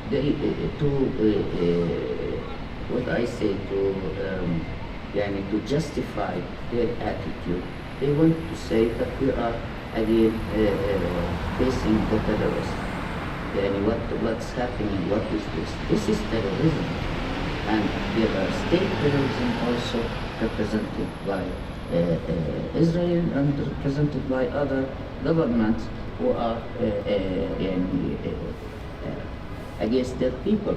they to what I say to justify their attitude. They want to say that we are again facing the terrorists. What's happening? What is this? This is terrorism, and there are state terrorism also represented by Israel and represented by other governments who are against their people.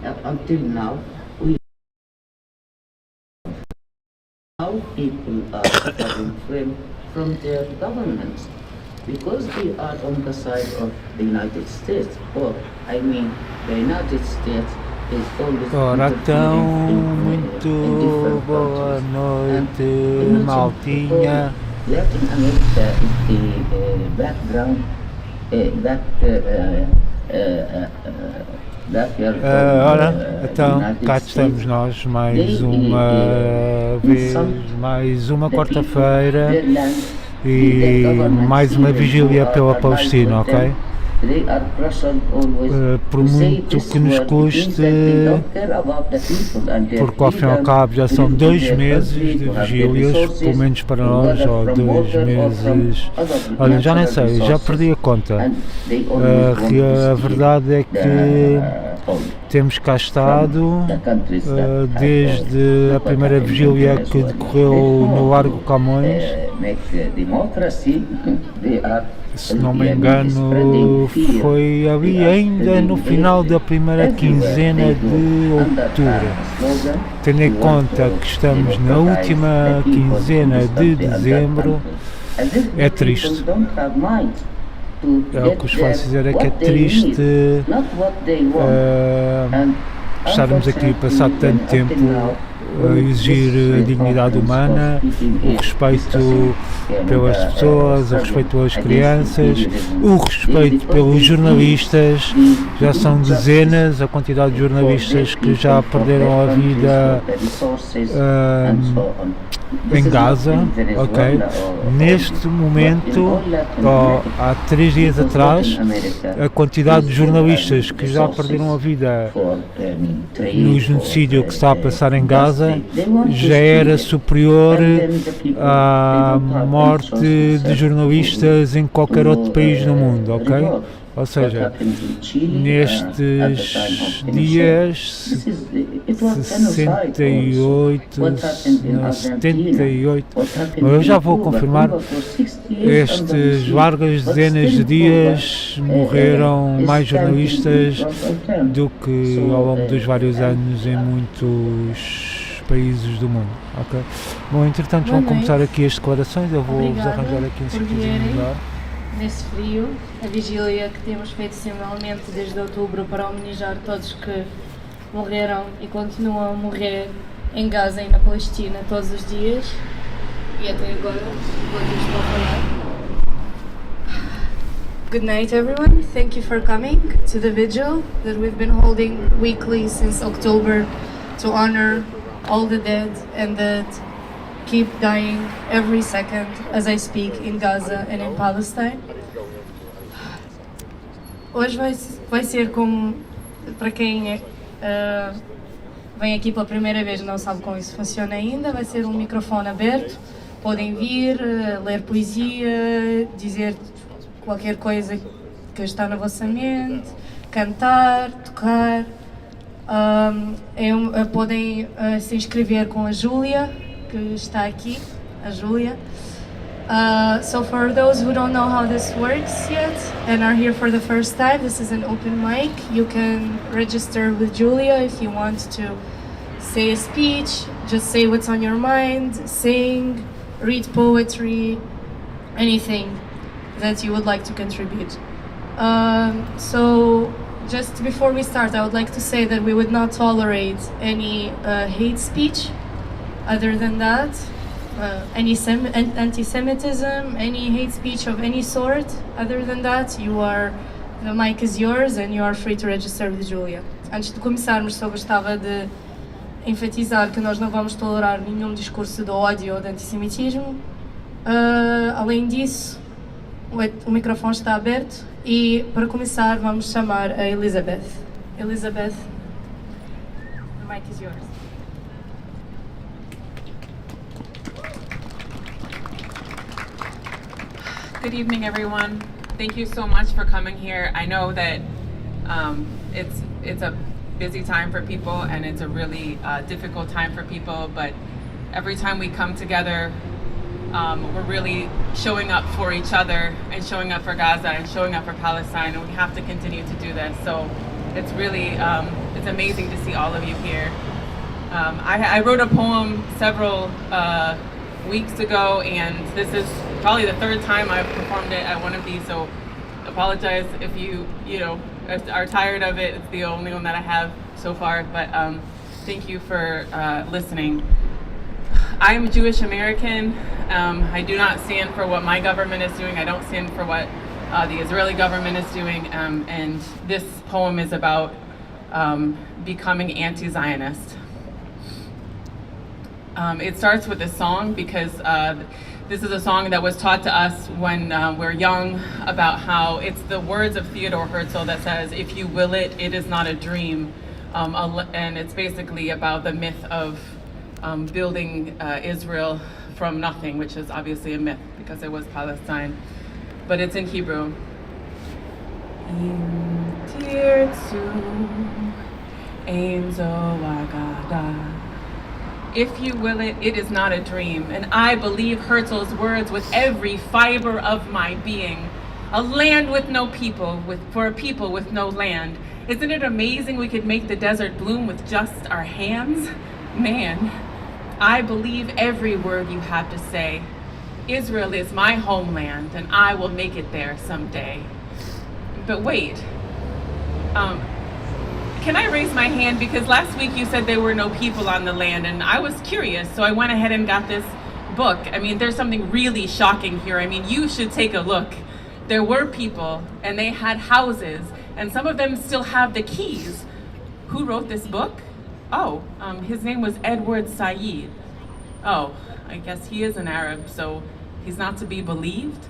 Up until now, how people are suffering from their governments because they are on the side of the United States, or I mean, the United States is always Ora então, muito boa noite, maltinha. Latin America is the background, Ora, então cá estamos nós mais uma vez, mais uma quarta-feira e mais uma vigília pela Palestina, ok? Por muito que nos custe, porque ao fim e ao cabo já são 2 meses de vigílias, pelo menos para nós, ou 2 meses, olha, já nem sei, já perdi a conta. A verdade é que temos cá estado desde a primeira vigília que decorreu no Largo Camões. Se não me engano, foi ali ainda no final da primeira quinzena de outubro. Tendo em conta que estamos na última quinzena de dezembro, é triste. É o que os faço dizer, é que é triste estarmos aqui passado tanto tempo a exigir a dignidade humana, o respeito pelas pessoas, o respeito pelas crianças, o respeito pelos jornalistas. Já são dezenas a quantidade de jornalistas que já perderam a vida em Gaza, ok? Neste momento, há 3 dias atrás, a quantidade de jornalistas que já perderam a vida no genocídio que está a passar em Gaza já era superior à morte de jornalistas em qualquer outro país no mundo, ok? Ou seja, nestes dias 68, não, 78, eu já vou confirmar, estes largas dezenas de dias morreram mais jornalistas do que ao longo dos vários anos em muitos países do mundo, ok? Bom, entretanto vão começar aqui as declarações, eu vou-vos arranjar aqui um sítiozinho melhor. Nesse frio, a vigília que temos feito semanalmente desde outubro para homenagear todos que morreram e continuam a morrer em Gaza e na Palestina todos os dias e até agora, enquanto estou a falar. Good night everyone, thank you for coming to the vigil that we've been holding weekly since October to honor all the dead and that keep dying every second as I speak in Gaza and in Palestine. Hoje vai ser como, para quem vem aqui pela primeira vez e não sabe como isso funciona ainda, vai ser um microfone aberto, podem vir, ler poesia, dizer qualquer coisa que está na vossa mente, cantar, tocar, podem se inscrever com a Júlia, que está aqui, a Júlia. So for those who don't know how this works yet and are here for the first time, this is an open mic. You can register with Julia if you want to say a speech, just say what's on your mind, sing, read poetry, anything that you would like to contribute. So just before we start, I would like to say that we would not tolerate any hate speech. Other than that, any anti-Semitism, any hate speech of any sort, other than that, the mic is yours and you are free to register with Julia. Antes de começarmos, só gostava de enfatizar que nós não vamos tolerar nenhum discurso de ódio ou de antissemitismo. Além disso, o microfone está aberto E para começar vamos chamar a Elizabeth. Elizabeth, the mic is yours. Good evening, everyone. Thank you so much for coming here. I know that it's a busy time for people, and it's a really difficult time for people, but every time we come together, we're really showing up for each other and showing up for Gaza and showing up for Palestine, and we have to continue to do this. So it's really, it's amazing to see all of you here. I wrote a poem several weeks ago, and this is probably the third time I've performed it at one of these, so apologize if you are tired of it. It's the only one that I have so far, but thank you for listening. I'm Jewish American. I do not stand for what my government is doing. I don't stand for what the Israeli government is doing, and this poem is about becoming anti-Zionist. It starts with a song because this is a song that was taught to us when we're young, about how it's the words of Theodore Herzl that says, "If you will it, it is not a dream." And it's basically about the myth of building Israel from nothing, which is obviously a myth because it was Palestine. But it's in Hebrew. Im tirtzu ein zo agada. If you will it, it is not a dream. And I believe Herzl's words with every fiber of my being. A land with no people, for a people with no land. Isn't it amazing we could make the desert bloom with just our hands? Man, I believe every word you have to say. Israel is my homeland, and I will make it there someday. But wait, can I raise my hand? Because last week you said there were no people on the land, and I was curious, so I went ahead and got this book. I mean, there's something really shocking here. I mean, you should take a look. There were people, and they had houses, and some of them still have the keys. Who wrote this book? Oh, his name was Edward Said. Oh, I guess he is an Arab, so he's not to be believed.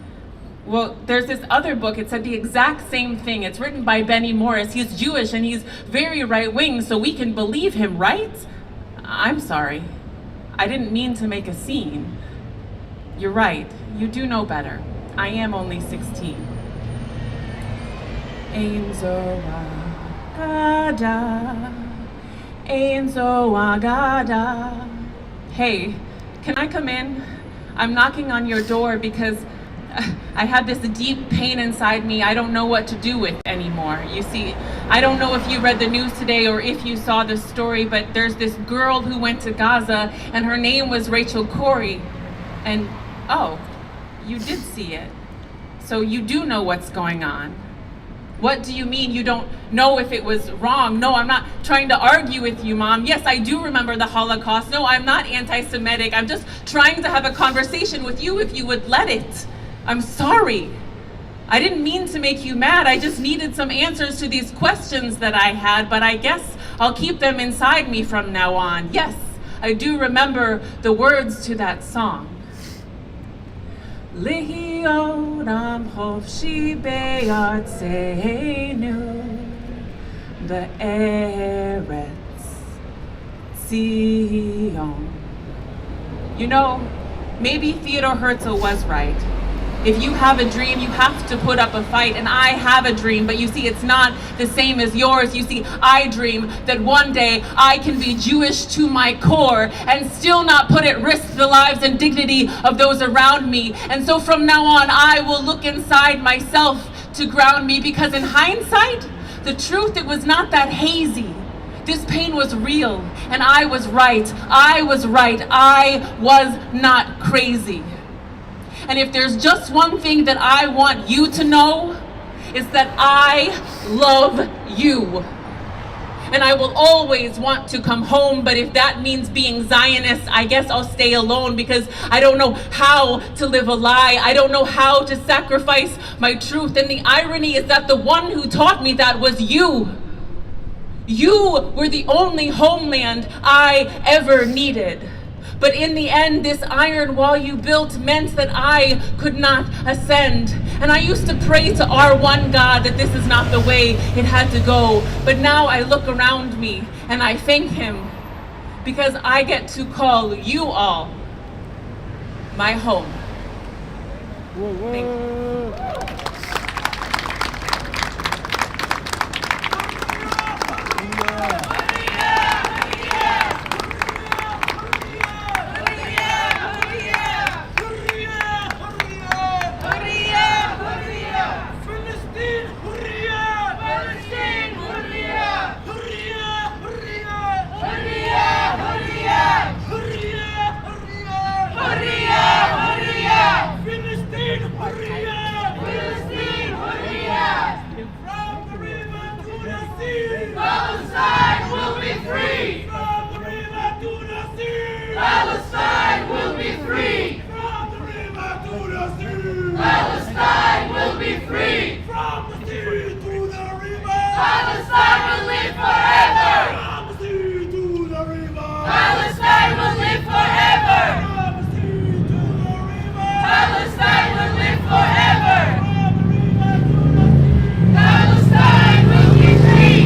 Well, there's this other book, it said the exact same thing. It's written by Benny Morris. He's Jewish and he's very right-wing, so we can believe him, right? I'm sorry. I didn't mean to make a scene. You're right, you do know better. I am only 16. Ein zo agada, ein zo agada. Hey, can I come in? I'm knocking on your door because I have this deep pain inside me I don't know what to do with anymore. You see, I don't know if you read the news today or if you saw the story, but there's this girl who went to Gaza and her name was Rachel Corrie. And oh, you did see it. So you do know what's going on. What do you mean you don't know if it was wrong? No, I'm not trying to argue with you, Mom. Yes, I do remember the Holocaust. No, I'm not anti-Semitic. I'm just trying to have a conversation with you if you would let it. I'm sorry. I didn't mean to make you mad. I just needed some answers to these questions that I had, but I guess I'll keep them inside me from now on. Yes, I do remember the words to that song. Lehiot am chofshi be'artzeinu be'eretz Zion. You know, maybe Theodore Herzl was right. If you have a dream, you have to put up a fight. And I have a dream, but you see, it's not the same as yours. You see, I dream that one day I can be Jewish to my core and still not put at risk the lives and dignity of those around me. And so from now on, I will look inside myself to ground me, because in hindsight, the truth, it was not that hazy. This pain was real, and I was right. I was right. I was not crazy. And if there's just one thing that I want you to know, is that I love you. And I will always want to come home, but if that means being Zionist, I guess I'll stay alone, because I don't know how to live a lie. I don't know how to sacrifice my truth. And the irony is that the one who taught me that was you. You were the only homeland I ever needed. But in the end, this iron wall you built meant that I could not ascend. And I used to pray to our one God that this is not the way it had to go. But now I look around me and I thank him because I get to call you all my home. Thank you. Palestine will be free! From the river to the sea! Palestine will be free! From the river to the sea! Palestine will be free! From the sea to the river! Palestine will live forever! From the sea to the river! Palestine will live forever! From the sea to the river! Palestine will live forever! From the river to the sea! Palestine will be free!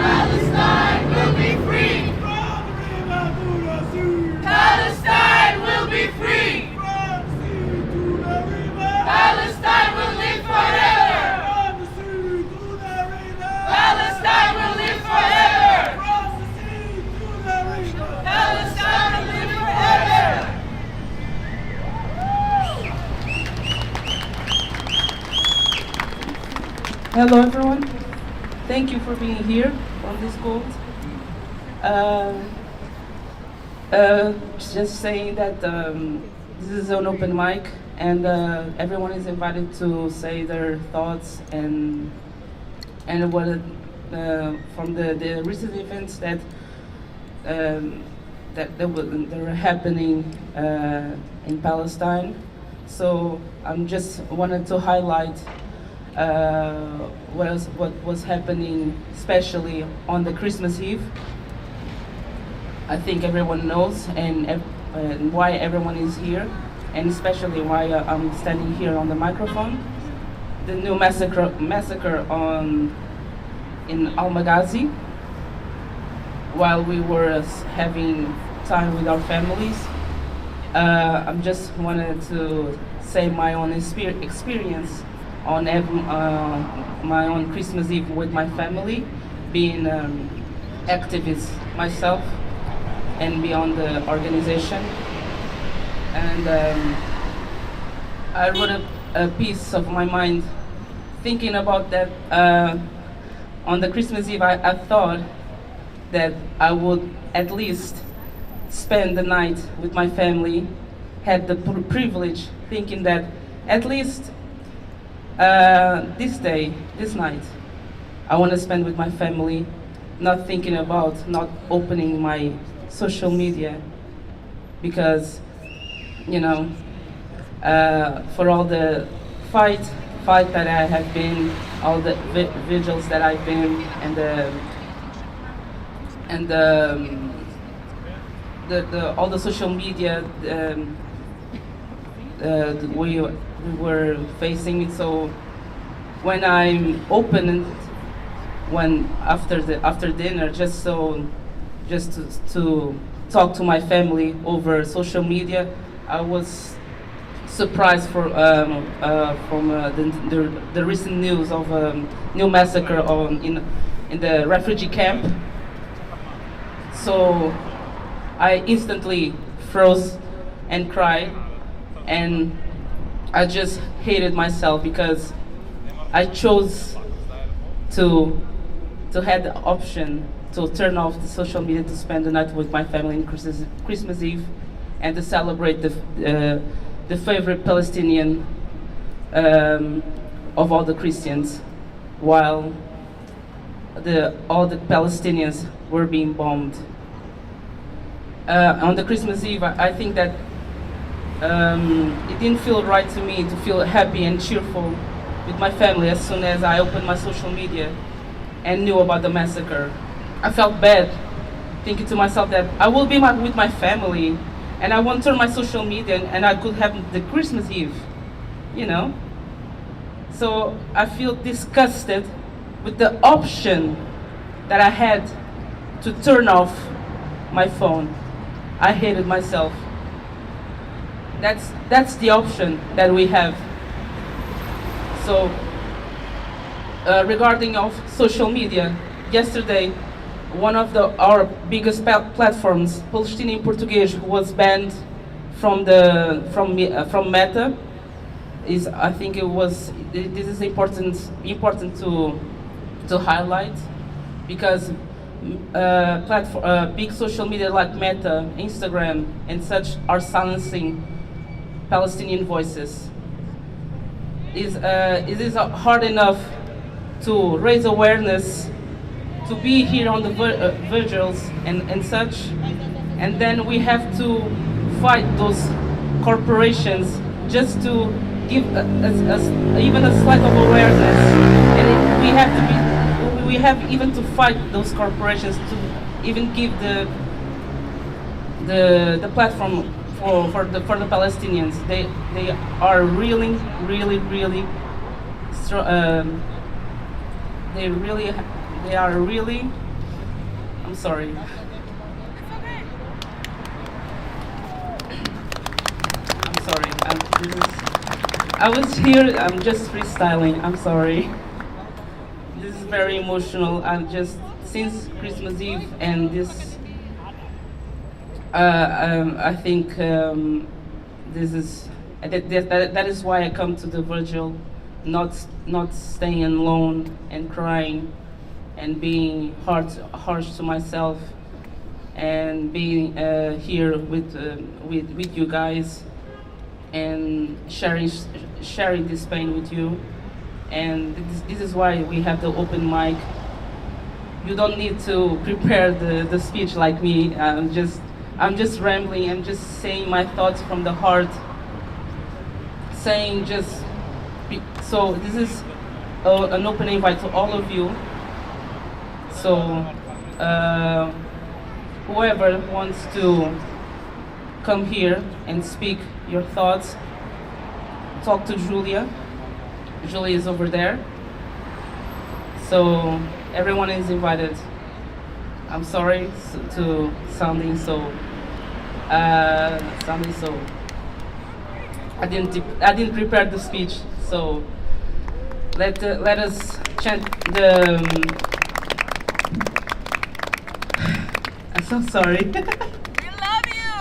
Palestine will be free! From the river to the sea! Palestine will be free! From the sea to the river! Palestine will live forever! From the sea to the river! Palestine will live forever! From the sea to the river! Palestine will live forever! Hello everyone, thank you for being here on this court. Just saying that this is an open mic and everyone is invited to say their thoughts and what from the recent events that that were happening in Palestine. So I'm just wanted to highlight what was happening, especially on the Christmas Eve. I think everyone knows and why everyone is here, and especially why I'm standing here on the microphone. The new massacre in Al-Maghazi, while we were having time with our families. I just wanted to say my own experience on my own Christmas Eve with my family, being activist myself and beyond the organization. And I wrote a piece of my mind thinking about that. On the Christmas Eve, I thought that I would at least spend the night with my family, had the privilege thinking that at least this night, I want to spend with my family, not thinking about not opening my social media, because, you know, for all the fight that I have been, all the vigils that I've been, and all the social media we were facing it. So when I'm open after dinner, just to talk to my family over social media, I was surprised from the recent news of new massacre in the refugee camp. So I instantly froze and cried, and I just hated myself because I chose to have the option to turn off the social media to spend the night with my family on Christmas Eve and to celebrate the favorite Palestinian of all the Christians, while all the Palestinians were being bombed. On the Christmas Eve, I think that it didn't feel right to me to feel happy and cheerful with my family as soon as I opened my social media and knew about the massacre. I felt bad thinking to myself that I will be with my family, and I won't turn my social media, and I could have the Christmas Eve, you know. So I feel disgusted with the option that I had to turn off my phone. I hated myself. That's the option that we have. So regarding of social media, yesterday one of our biggest platforms, Palestina in Portuguese, was banned from Meta. I think this is important to highlight, because big social media like Meta, Instagram, and such are silencing Palestinian voices. It is hard enough to raise awareness, to be here on the vigils and such, and then we have to fight those corporations just to give even a slight of awareness, and we have even to fight those corporations to even give the platform for the Palestinians. They are really I'm sorry. I'm sorry. I was here. I'm just freestyling. I'm sorry. This is very emotional. I'm just since Christmas Eve and this. I think this is that is why I come to the vigil, not staying alone and crying, and being harsh to myself, and being here with you guys, and sharing this pain with you. And this is why we have the open mic. You don't need to prepare the speech like me. I'm just rambling. I'm just saying my thoughts from the heart. So this is an open invite to all of you. So whoever wants to come here and speak your thoughts, talk to Julia. Julia is over there. So everyone is invited. I'm sorry to sounding so. I didn't prepare the speech. So let us chant the. I'm so sorry. We love you.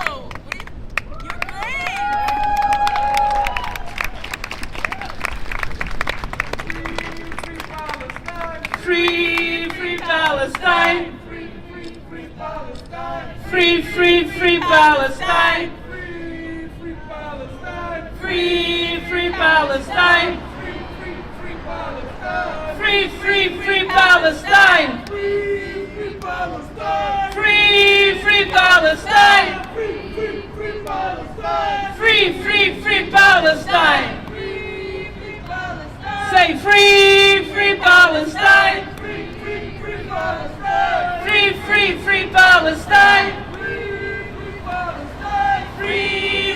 You're great. Free Palestine. Free Palestine. Free Palestine. Free Palestine. Free Palestine. Free Palestine. Free Palestine. Free Palestine. Free Palestine. Free Palestine. Free Palestine. Free Palestine. Say free Palestine. Free Palestine. Free Palestine. Free Palestine.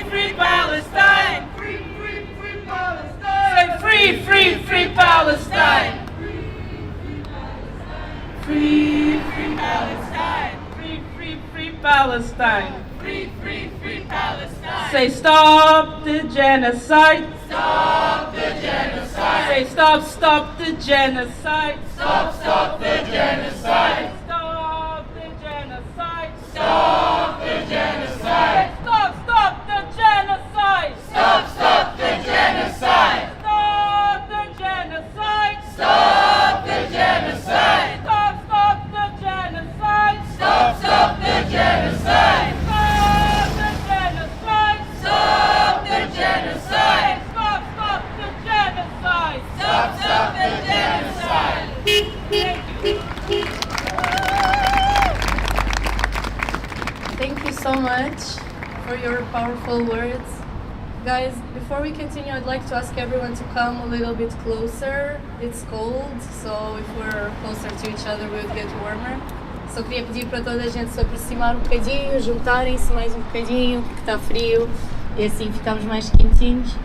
Free Palestine. Free Palestine. Say free Palestine. Free Palestine. Free Palestine. Free Palestine. Say stop the genocide. Stop the genocide. Say stop the genocide. Stop the genocide. Stop the genocide. Stop the genocide. Stop the genocide. Stop the genocide. Stop the genocide. Stop the genocide. Stop the genocide. Stop the genocide. Stop the genocide. Stop the genocide. Stop the genocide. Thank you so much for your powerful words. Guys, before we continue, I'd like to ask everyone to come a little bit closer. It's cold, so if we're closer to each other, we'll get warmer. Só queria pedir para toda a gente se aproximar um bocadinho, juntarem-se mais um bocadinho, porque está frio e assim ficamos mais quentinhos.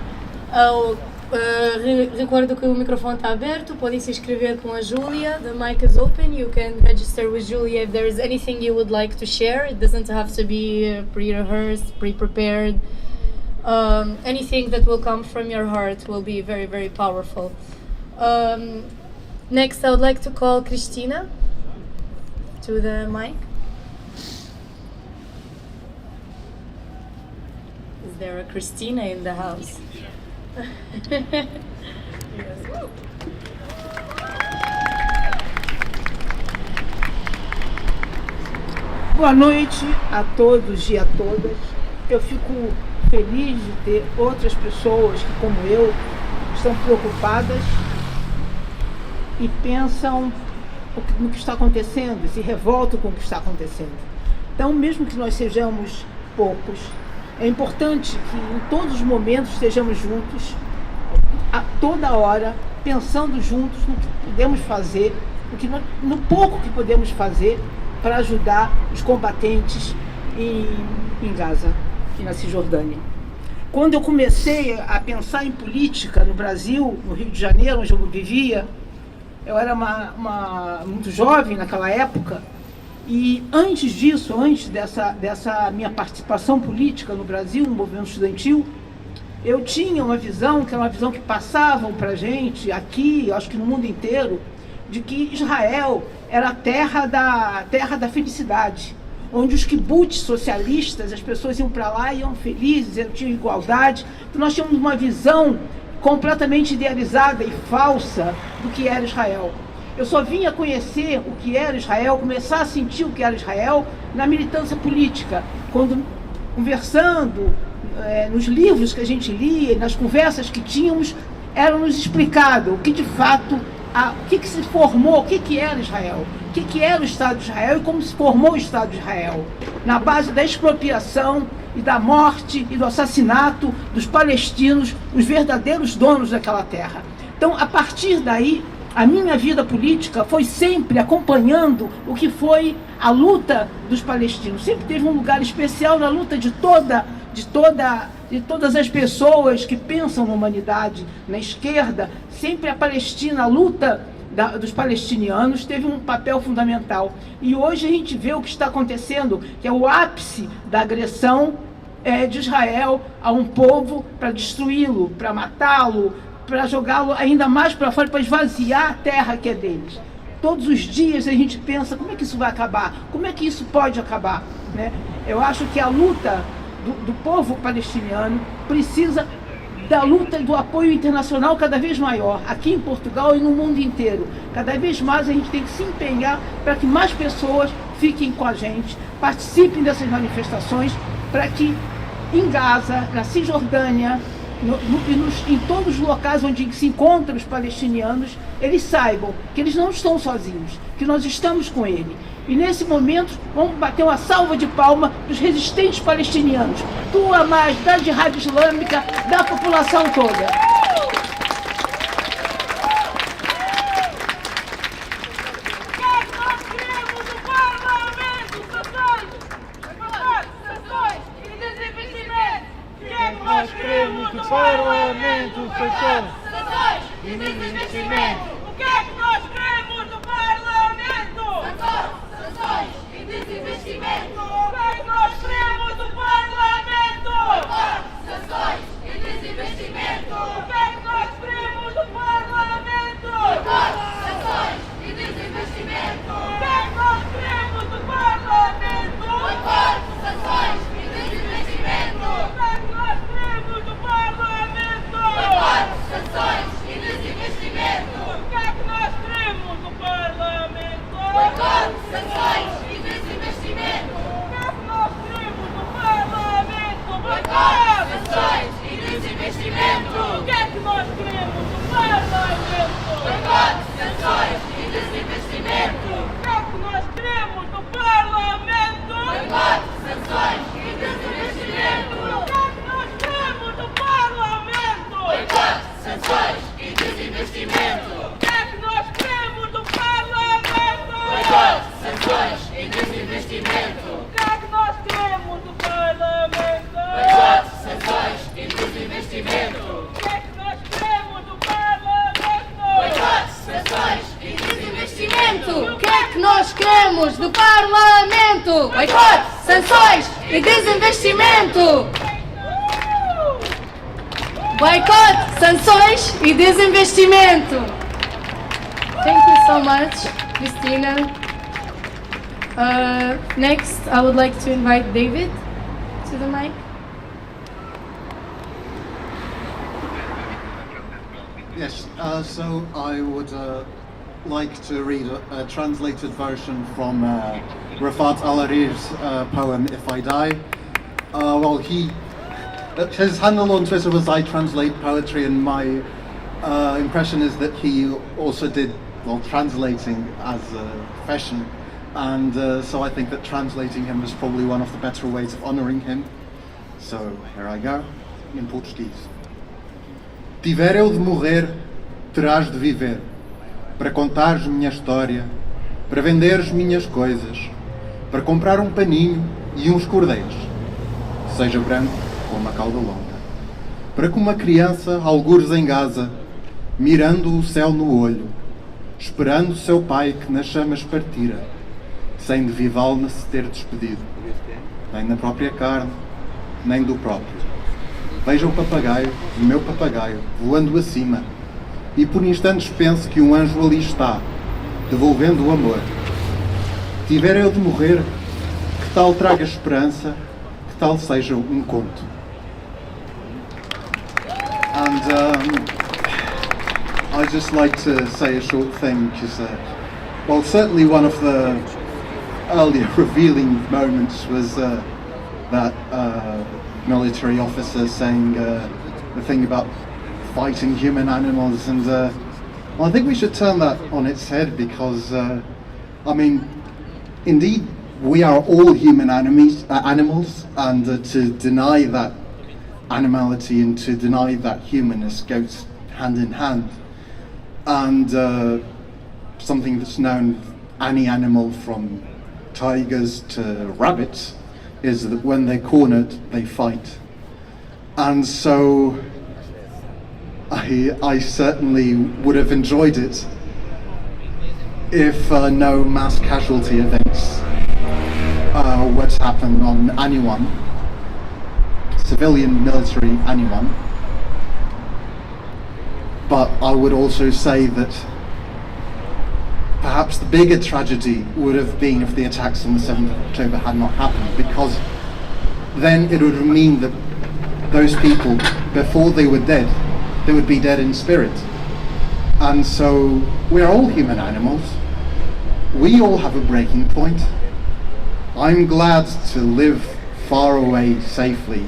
Recordo que o microfone está aberto, podem se inscrever com a Júlia. The mic is open, you can register with Julia if there is anything you would like to share. It doesn't have to be pre-rehearsed, pre-prepared. Anything that will come from your heart will be very, very powerful. Next, I would like to call Cristina to the mic. Is there a Cristina in the house? Boa noite a todos e a todas. Eu fico feliz de ter outras pessoas que, como eu, estão preocupadas e pensam no que está acontecendo, se revoltam com o que está acontecendo. Então, mesmo que nós sejamos poucos, é importante que em todos os momentos estejamos juntos, a toda hora, pensando juntos no que podemos fazer, no pouco que podemos fazer para ajudar os combatentes em Gaza e na Cisjordânia. Quando eu comecei a pensar em política no Brasil, no Rio de Janeiro, onde eu vivia, eu era muito jovem naquela época, e antes disso, antes dessa minha participação política no Brasil, no movimento estudantil, eu tinha uma visão, que era uma visão que passavam para a gente aqui, acho que no mundo inteiro, de que Israel era a terra da felicidade, onde os kibbutz socialistas, as pessoas iam para lá, iam felizes, tinham igualdade. Então nós tínhamos uma visão completamente idealizada e falsa do que era Israel. Eu só vinha conhecer o que era Israel, começar a sentir o que era Israel na militância política, quando, conversando, nos livros que a gente lia, nas conversas que tínhamos, era-nos explicado o que de fato, o que se formou, o que era Israel, o que era o Estado de Israel e como se formou o Estado de Israel, na base da expropriação e da morte e do assassinato dos palestinos, os verdadeiros donos daquela terra. Então, a partir daí, a minha vida política foi sempre acompanhando o que foi a luta dos palestinos. Sempre teve um lugar especial na luta de todas as pessoas que pensam na humanidade, na esquerda. Sempre a Palestina, a luta dos palestinianos teve um papel fundamental. E hoje a gente vê o que está acontecendo, que é o ápice da agressão de Israel a um povo para destruí-lo, para matá-lo, para jogá-lo ainda mais para fora, para esvaziar a terra que é deles. Todos os dias a gente pensa, como é que isso vai acabar? Como é que isso pode acabar? Né? Eu acho que a luta do povo palestiniano precisa da luta e do apoio internacional cada vez maior, aqui em Portugal e no mundo inteiro. Cada vez mais a gente tem que se empenhar para que mais pessoas fiquem com a gente, participem dessas manifestações, para que em Gaza, na Cisjordânia, em todos os locais onde se encontram os palestinianos, eles saibam que eles não estão sozinhos, que nós estamos com eles. E nesse momento, vamos bater uma salva de palmas dos resistentes palestinianos, do Hamas, da Jihad Islâmica, da população toda. Nós queremos do Parlamento sanções e desinvestimento. O que é que nós queremos do Parlamento? Sanções e desinvestimento. O que é que nós queremos do Parlamento? Sanções e desinvestimento. O que é que nós queremos do Parlamento? Sanções e desinvestimento. O que é que nós queremos do Parlamento? Sanções e desinvestimento. O que é que nós queremos do Parlamento? Sanções e desinvestimento. que nós queremos do Parlamento. Boicote, sanções e desinvestimento. Boicote, sanções e desinvestimento. Thank you so much, Cristina. Next, I would like to invite David to the mic. Yes, so I would like to read a translated version from Rafat Al-Harir's poem, If I Die. Well, his handle on Twitter was I translate poetry, and my impression is that he also did, well, translating as a profession, and so I think that translating him is probably one of the better ways of honouring him. So here I go, in Portuguese. Tiver eu de morrer, terás de viver, para contares minha história, para venderes minhas coisas, para comprar um paninho e uns cordeiros, seja branco ou uma cauda longa, para que uma criança, algures em Gaza, mirando o céu no olho, esperando seu pai que nas chamas partira, sem de Vivalna se ter despedido, nem da própria carne, nem do próprio. Veja o papagaio, o meu papagaio, voando acima, e por instantes penso que um anjo ali está, devolvendo o amor. Tiver eu de morrer, que tal traga esperança, que tal seja um conto. And I'd just like to say a short thing, because, well, certainly one of the earlier revealing moments was that military officer saying the thing about fighting human animals, and well, I think we should turn that on its head, because I mean, indeed we are all human animals, and to deny that animality and to deny that humanness goes hand in hand. And something that's known, any animal from tigers to rabbits, is that when they're cornered, they fight. And so I certainly would have enjoyed it if no mass casualty events were to happen on anyone, civilian, military, anyone. But I would also say that perhaps the bigger tragedy would have been if the attacks on the 7th of October had not happened, because then it would mean that those people, before they were dead, they would be dead in spirit. And so we are all human animals. We all have a breaking point. I'm glad to live far away safely,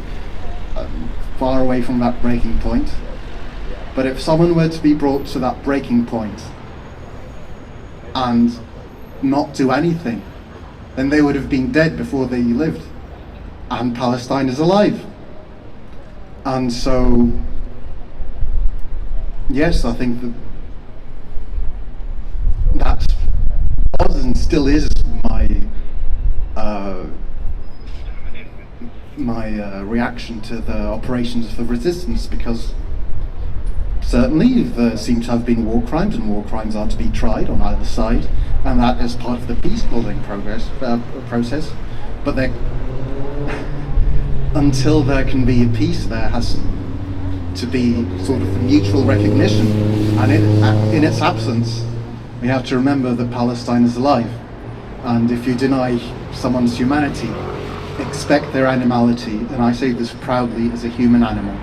far away from that breaking point. But if someone were to be brought to that breaking point and not do anything, then they would have been dead before they lived. And Palestine is alive. And so, yes, I think that was and still is my reaction to the operations of the resistance, because certainly there seem to have been war crimes, and war crimes are to be tried on either side, and that is part of the peace-building process. But until there can be a peace, there has to be sort of mutual recognition, and in its absence, we have to remember that Palestine is alive, and if you deny someone's humanity, expect their animality, and I say this proudly as a human animal.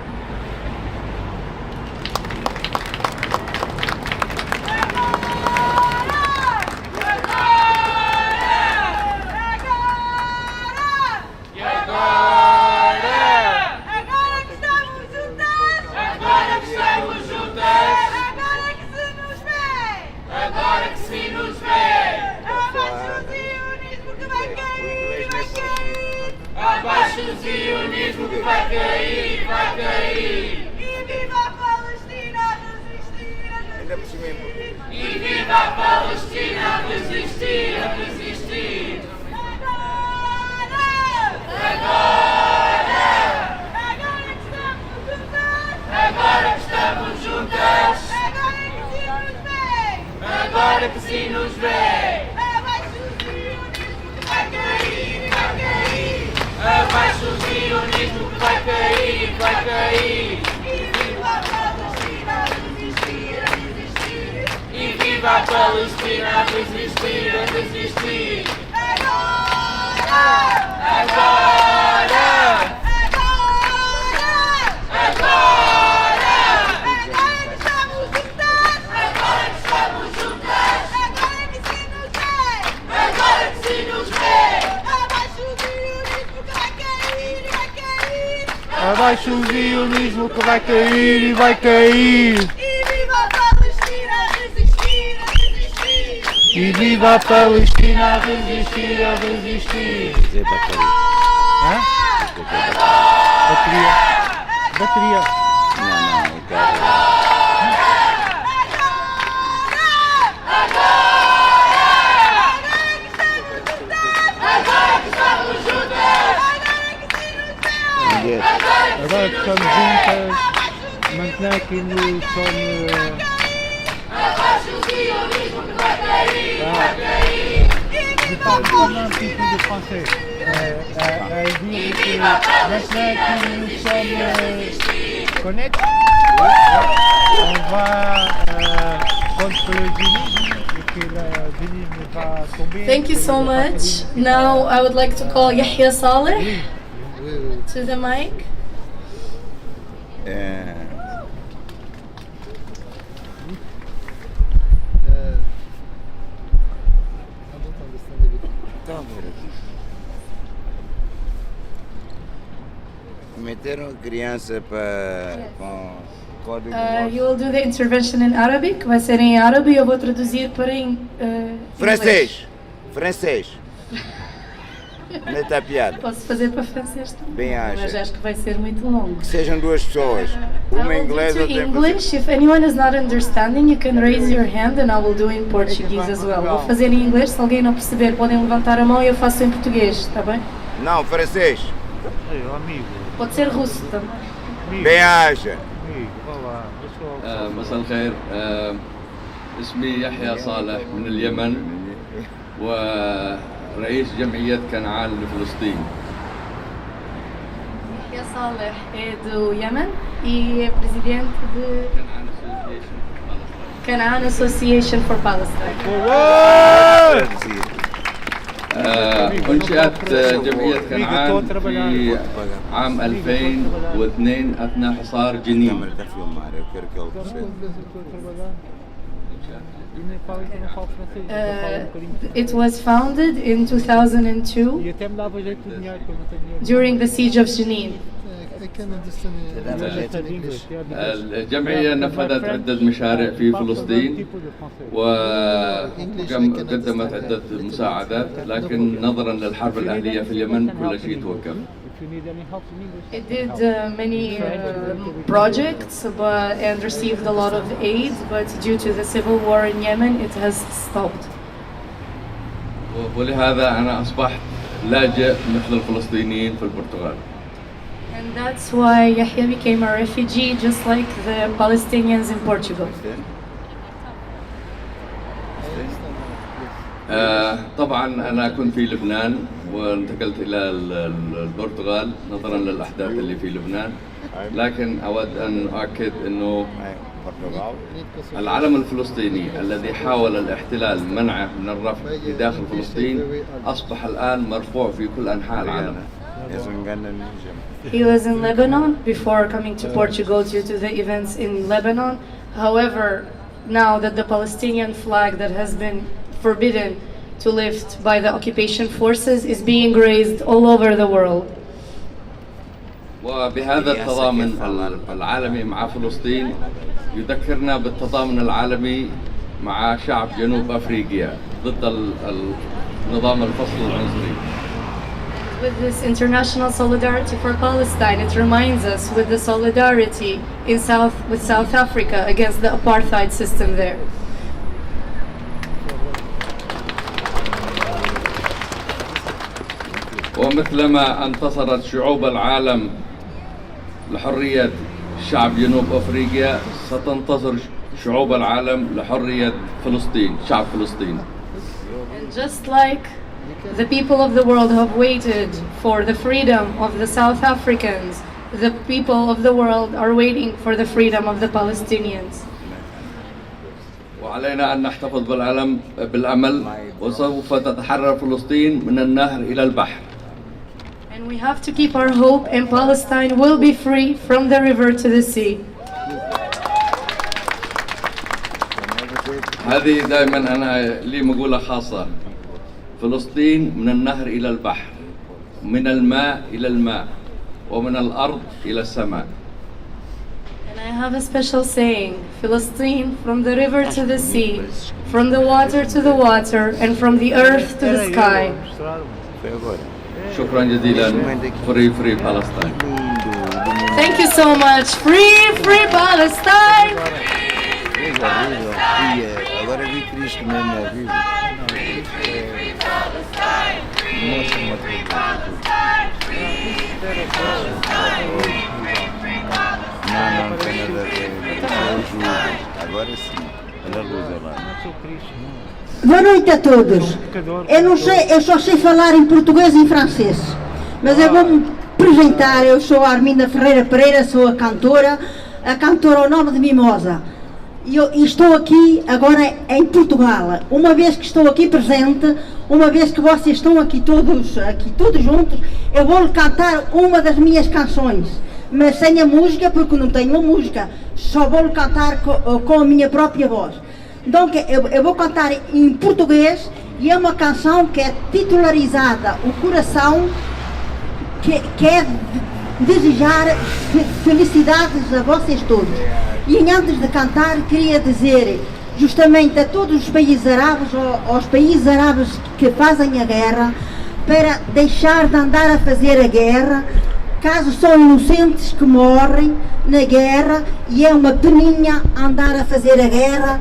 Abaixo o sionismo que vai cair, vai cair. E viva a Palestina a resistir, a resistir. E viva a Palestina a resistir, a resistir. Agora que estamos juntas. Agora que se nos vê. Agora que se nos vê. Abaixo o sionismo que vai cair, vai cair. E viva a Palestina a resistir, a resistir. E viva a Palestina a resistir, a resistir. Agora! Agora! Abaixo o sionismo que vai cair e vai cair. E viva a Palestina a resistir, a resistir. E viva a Palestina a resistir, a resistir. Hã? Bateria. Bateria. Não, eu quero. Agora que estamos juntas, maintenant que nous sommes... Abaixo o sionismo que vai cair, vai cair. Je parle comme un petit peu de français. Elle dit que maintenant que nous sommes connectés, on va contre le zionisme et que le zionisme va tomber. Thank you so much. Now I would like to call Yahya Saleh to the mic. Meteram criança para com código You will do the intervention in Arabic. Vai ser em árabe e eu vou traduzir para francês. Francês. Meta a piada. Posso fazer para francês também. Bem Mas acho que vai ser muito longo. Que sejam duas pessoas. I Uma will do inglesa to outra em English. If anyone is not understanding, you can raise your hand and I will do in Portuguese as well. Vou fazer em inglês. Se alguém não perceber, podem levantar a mão e eu faço em português, está bem? Não, francês. Amigo. Pode ser russo também. Bem-aja. Amigo, vá lá. مساء الخير. اسمي يحيى صالح من اليمن ورئيس جمعية كنعان لفلسطين. Yahya Saleh é do Yemen e é presidente de Canaan Association for Palestine. أنشئت جمعية كنعان في عام 2002 أثناء حصار جنين. It was founded in 2002 during the siege of Jenin. الجمعية نفذت عدة مشاريع في فلسطين وقدمت عدة مساعدات، لكن نظرا للحرب الأهلية في اليمن كل شيء توقف. It did many projects and received a lot of aid, but due to the civil war in Yemen, it has stopped. ولهذا أنا أصبحت لاجئ مثل الفلسطينيين في البرتغال. And that's why Yahya became a refugee, just like the Palestinians in Portugal. طبعا أنا كنت في لبنان وانتقلت إلى البرتغال نظرا للأحداث اللي في لبنان، لكن أود أن أؤكد أنه العلم الفلسطيني الذي حاول الاحتلال منعه من الرفع في داخل فلسطين أصبح الآن مرفوع في كل أنحاء العالم. He was in Lebanon before coming to Portugal due to the events in Lebanon. However, now that the Palestinian flag that has been forbidden to lift by the occupation forces is being raised all over the world. وبهذا التضامن العالمي مع فلسطين يذكرنا بالتضامن العالمي مع شعب جنوب أفريقيا ضد نظام الفصل العنصري. With this international solidarity for Palestine, it reminds us with the solidarity with South Africa against the apartheid system there. ومثلما انتصرت شعوب العالم لحرية شعب جنوب أفريقيا ستنتصر شعوب العالم لحرية فلسطين، شعب فلسطين. And just like The people of the world have waited for the freedom of the South Africans. The people of the world are waiting for the freedom of the Palestinians. وعلينا أن نحتفظ بالأمل وسوف تتحرر فلسطين من النهر إلى البحر. And we have to keep our hope, and Palestine will be free from the river to the sea. هذه دائما أنا لي مقولة خاصة. فلسطين من النهر إلى البحر، من الماء إلى الماء، ومن الأرض إلى السماء. And I have a special saying: Philistine from the river to the sea, from the water to the water, and from the earth to the sky. شكرا جزيلا. Free free Palestine. Thank you so much. Free, free Palestine. Agora vi Cristo mesmo ao vivo. Não, tem nada a ver. Agora sim. Olha a luz lá. Boa noite a todos. Eu não sei, eu só sei falar em português e em francês. Mas eu vou-me apresentar. Eu sou a Arminda Ferreira Pereira, sou a cantora ao nome de Mimosa. E estou aqui agora em Portugal. Uma vez que estou aqui presente, uma vez que vocês estão aqui todos juntos, eu vou-lhe cantar uma das minhas canções, mas sem a música, porque não tenho a música, só vou-lhe cantar com a minha própria voz. Então eu vou cantar em português, e é uma canção que é titularizada O Coração, que é desejar felicidades a vocês todos. E antes de cantar, queria dizer justamente a todos os países árabes, aos países árabes que fazem a guerra, para deixar de andar a fazer a guerra, caso são inocentes que morrem na guerra, e é uma peninha andar a fazer a guerra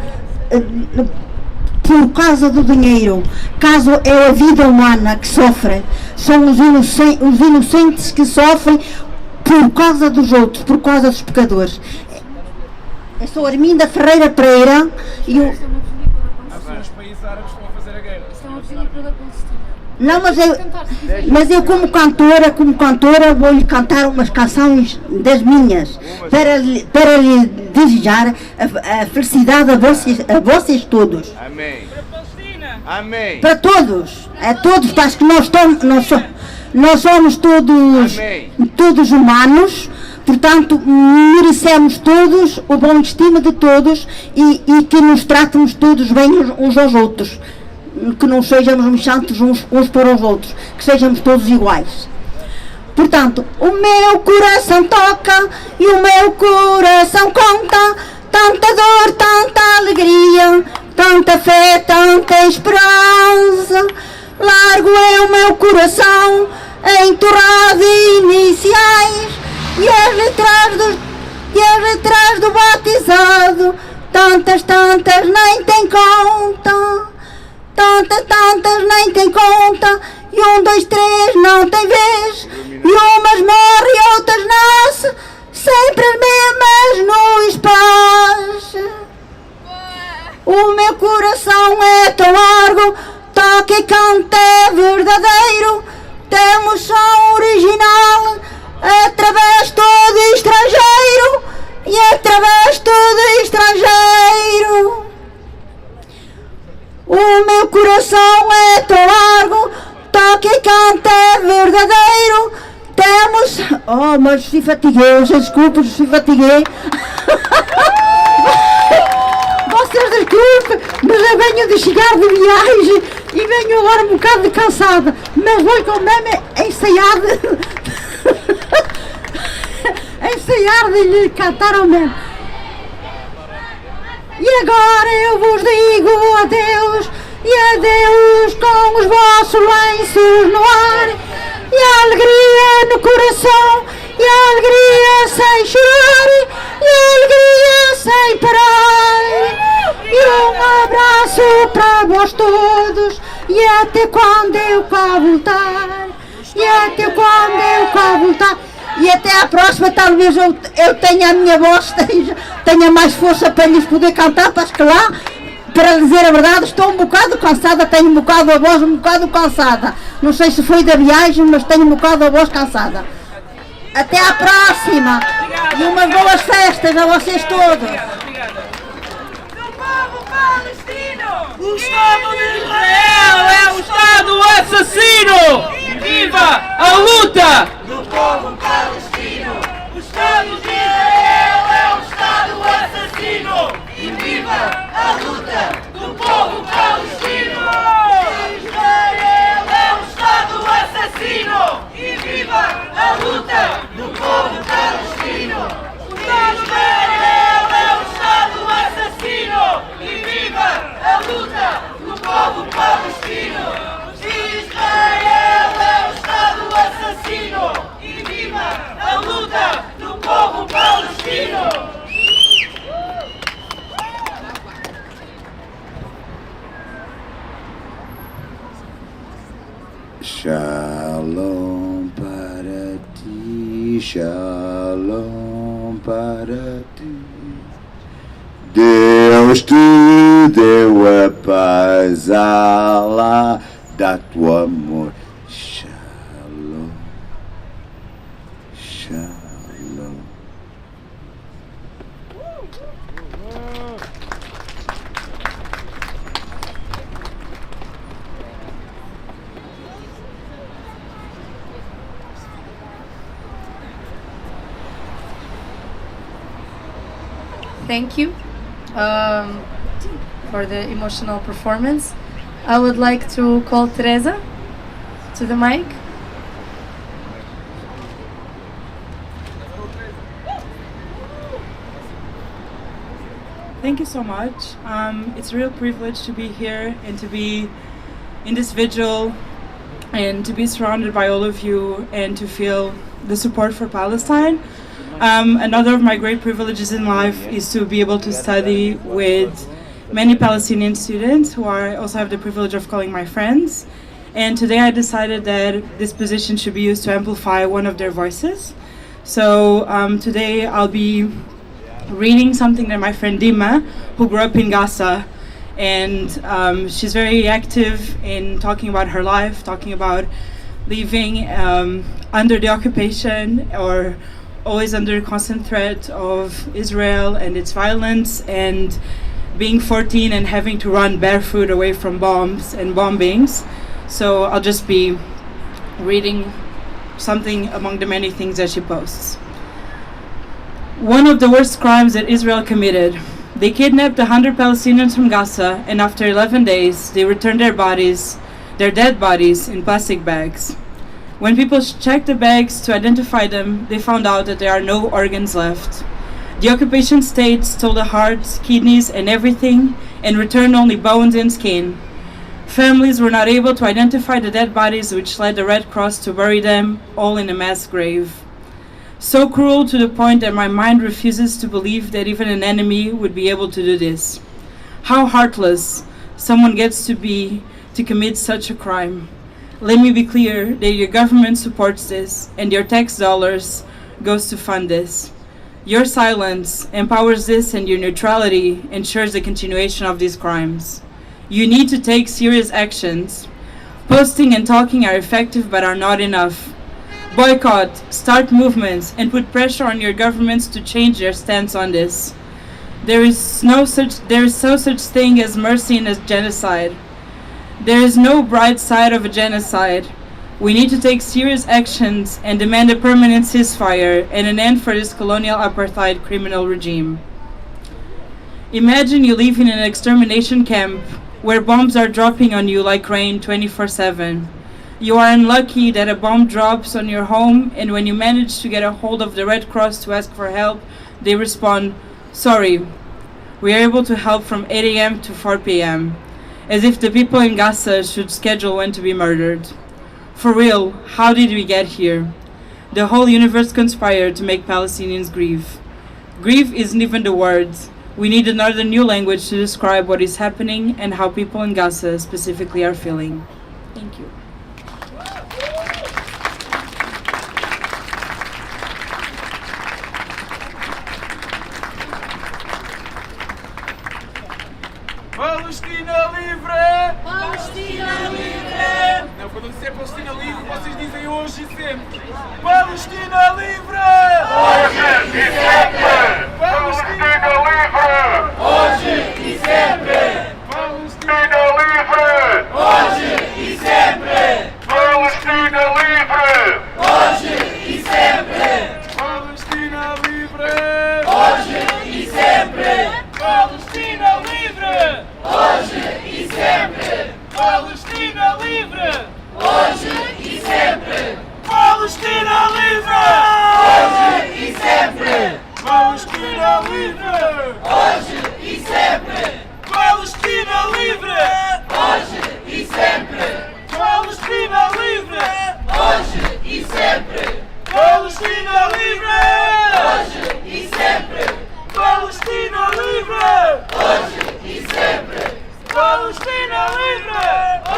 por causa do dinheiro. Caso é a vida humana que sofre, são os inocentes que sofrem por causa dos outros, por causa dos pecadores. Eu sou Arminda Ferreira Pereira e eu... Os países árabes estão a fazer a guerra. Estão a pedir pela Palestina. Não, mas eu como cantora vou-lhe cantar umas canções das minhas para lhe desejar a felicidade a vocês todos. Amém. Amém. Para todos, a todos, para que nós somos todos humanos. Portanto, merecemos todos o bom destino de todos, e que nos tratemos todos bem uns aos outros, que não sejamos mexantes uns para os outros, que sejamos todos iguais. Portanto, o meu coração toca e o meu coração conta, tanta dor, tanta alegria, tanta fé, tanta esperança. Largo é o meu coração em torrada iniciais, e as letras do batizado, tantas nem tem conta, tantas nem tem conta, e 1, 2, 3 não tem vez, e umas morrem e outras nascem, sempre as mesmas no espaço. O meu coração é tão largo, toca e canta é verdadeiro, temos som original, através todo estrangeiro, e através todo estrangeiro. O meu coração é tão largo, toca e canta é verdadeiro, temos... Oh, mas se fatiguei, desculpe, se fatiguei. Vocês desculpem, mas eu venho de chegar de viagem e venho agora um bocado cansada, mas vou com mesmo ensaiar de lhe cantar ao mesmo. E agora eu vos digo adeus, e adeus com os vossos lenços no ar, e a alegria no coração, e a alegria sem chorar, e a alegria sem parar, e um abraço para vós todos, e até quando eu cá voltar, e até quando eu cá voltar. E até à próxima, talvez eu tenha a minha voz, tenha mais força para lhes poder cantar, para que lá para dizer a verdade, estou um bocado cansada, tenho um bocado a voz um bocado cansada. Não sei se foi da viagem, mas tenho um bocado a voz cansada. Até à próxima! E umas boas festas a vocês todos! Do povo palestino! O Estado de Israel é um Estado assassino! E viva a luta do povo palestino! O Estado de Israel é um Estado assassino! E viva a luta do povo palestino! Israel é um Estado assassino! E viva a luta do povo palestino! Israel é um Estado assassino! E viva a luta do povo palestino! Israel é um Estado assassino! E viva a luta do povo palestino! Shalom para ti, shalom para ti. Deus te deu a paz, Allah dá-te amor. Shalom, shalom. Thank you for the emotional performance. I would like to call Teresa to the mic. Thank you so much. It's a real privilege to be here and to be in this vigil and to be surrounded by all of you and to feel the support for Palestine. Another of my great privileges in life is to be able to study with many Palestinian students who I also have the privilege of calling my friends. And today I decided that this position should be used to amplify one of their voices. So today I'll be reading something that my friend Dima, who grew up in Gaza, and she's very active in talking about her life, talking about living under the occupation or always under constant threat of Israel and its violence, and being 14 and having to run barefoot away from bombs and bombings. So I'll just be reading something among the many things that she posts. One of the worst crimes that Israel committed. They kidnapped 100 Palestinians from Gaza, and after 11 days, they returned their dead bodies in plastic bags. When people checked the bags to identify them, they found out that there are no organs left. The occupation state stole the hearts, kidneys, and everything, and returned only bones and skin. Families were not able to identify the dead bodies, which led the Red Cross to bury them all in a mass grave. So cruel to the point that my mind refuses to believe that even an enemy would be able to do this. How heartless someone gets to be to commit such a crime. Let me be clear that your government supports this and your tax dollars goes to fund this. Your silence empowers this, and your neutrality ensures the continuation of these crimes. You need to take serious actions. Posting and talking are effective but are not enough. Boycott, start movements, and put pressure on your governments to change their stance on this. There is no such thing as mercy in a genocide. There is no bright side of a genocide. We need to take serious actions and demand a permanent ceasefire and an end for this colonial apartheid criminal regime. Imagine you live in an extermination camp where bombs are dropping on you like rain 24/7. You are unlucky that a bomb drops on your home, and when you manage to get a hold of the Red Cross to ask for help, they respond, "Sorry, we are able to help from 8 a.m. to 4 p.m. As if the people in Gaza should schedule when to be murdered. For real, how did we get here? The whole universe conspired to make Palestinians grieve. Grief isn't even the word. We need another new language to describe what is happening and how people in Gaza specifically are feeling." Thank you. Palestine! Palestina livre! Palestina livre! Não, quando disser Palestina livre, vocês dizem hoje e sempre. Palestina livre! Hoje e sempre! Palestina livre! Hoje e sempre! Palestina livre! Hoje e sempre! Palestina livre! Hoje e sempre! Palestina livre! Hoje e sempre! Palestina livre! Hoje e sempre! Palestina livre! Hoje e sempre! Palestina livre! Hoje e sempre! Palestina livre! Hoje e sempre! Palestina livre! Hoje e sempre! Palestina livre! Hoje e sempre! Palestina livre! Hoje e sempre! Palestina livre!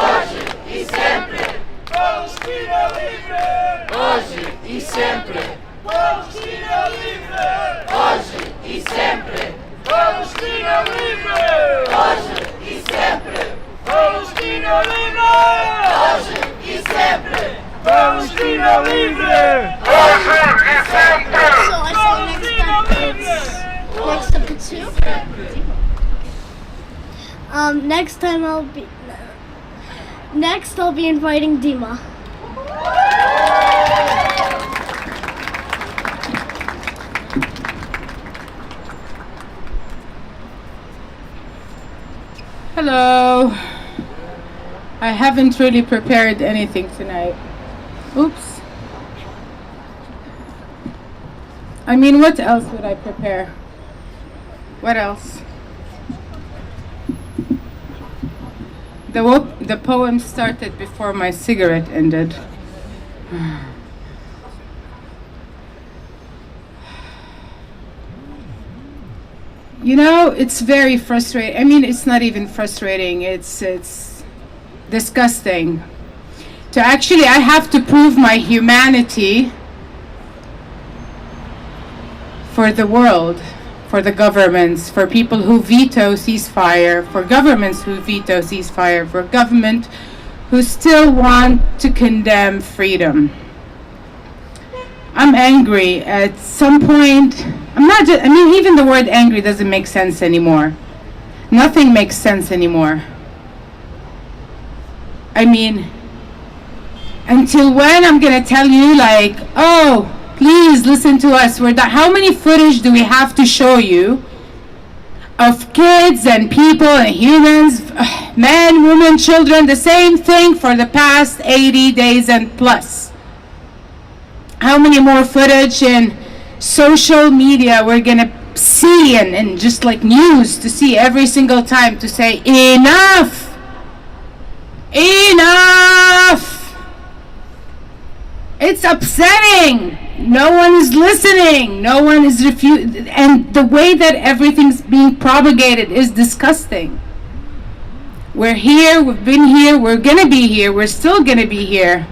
Hoje e sempre! Palestina livre! Hoje e sempre! Palestina livre! Hoje e sempre! Palestina livre! Hoje e sempre! Palestina livre! Hoje e sempre! Palestina livre! Hoje e sempre! Palestina livre! Hoje e sempre! Palestina livre! Next up to two. Next I'll be inviting Dima. Hello. I haven't really prepared anything tonight. Oops. I mean, what else would I prepare? What else? The poem started before my cigarette ended. You know, it's very frustrating. I mean, it's not even frustrating. It's disgusting. I have to prove my humanity for the world, for the governments, for people who veto ceasefire, for governments who veto ceasefire, for government who still want to condemn freedom. I'm angry. At some point, even the word angry doesn't make sense anymore. Nothing makes sense anymore. I mean, until when I'm gonna tell you, like, oh, please listen to us. How many footage do we have to show you of kids and people and humans, men, women, children, the same thing for the past 80 days and plus? How many more footage in social media we're gonna see and just like news to see every single time to say enough, enough. It's upsetting. No one is listening. No one is and the way that everything's being propagated is disgusting. We're here, we've been here, we're gonna be here, we're still gonna be here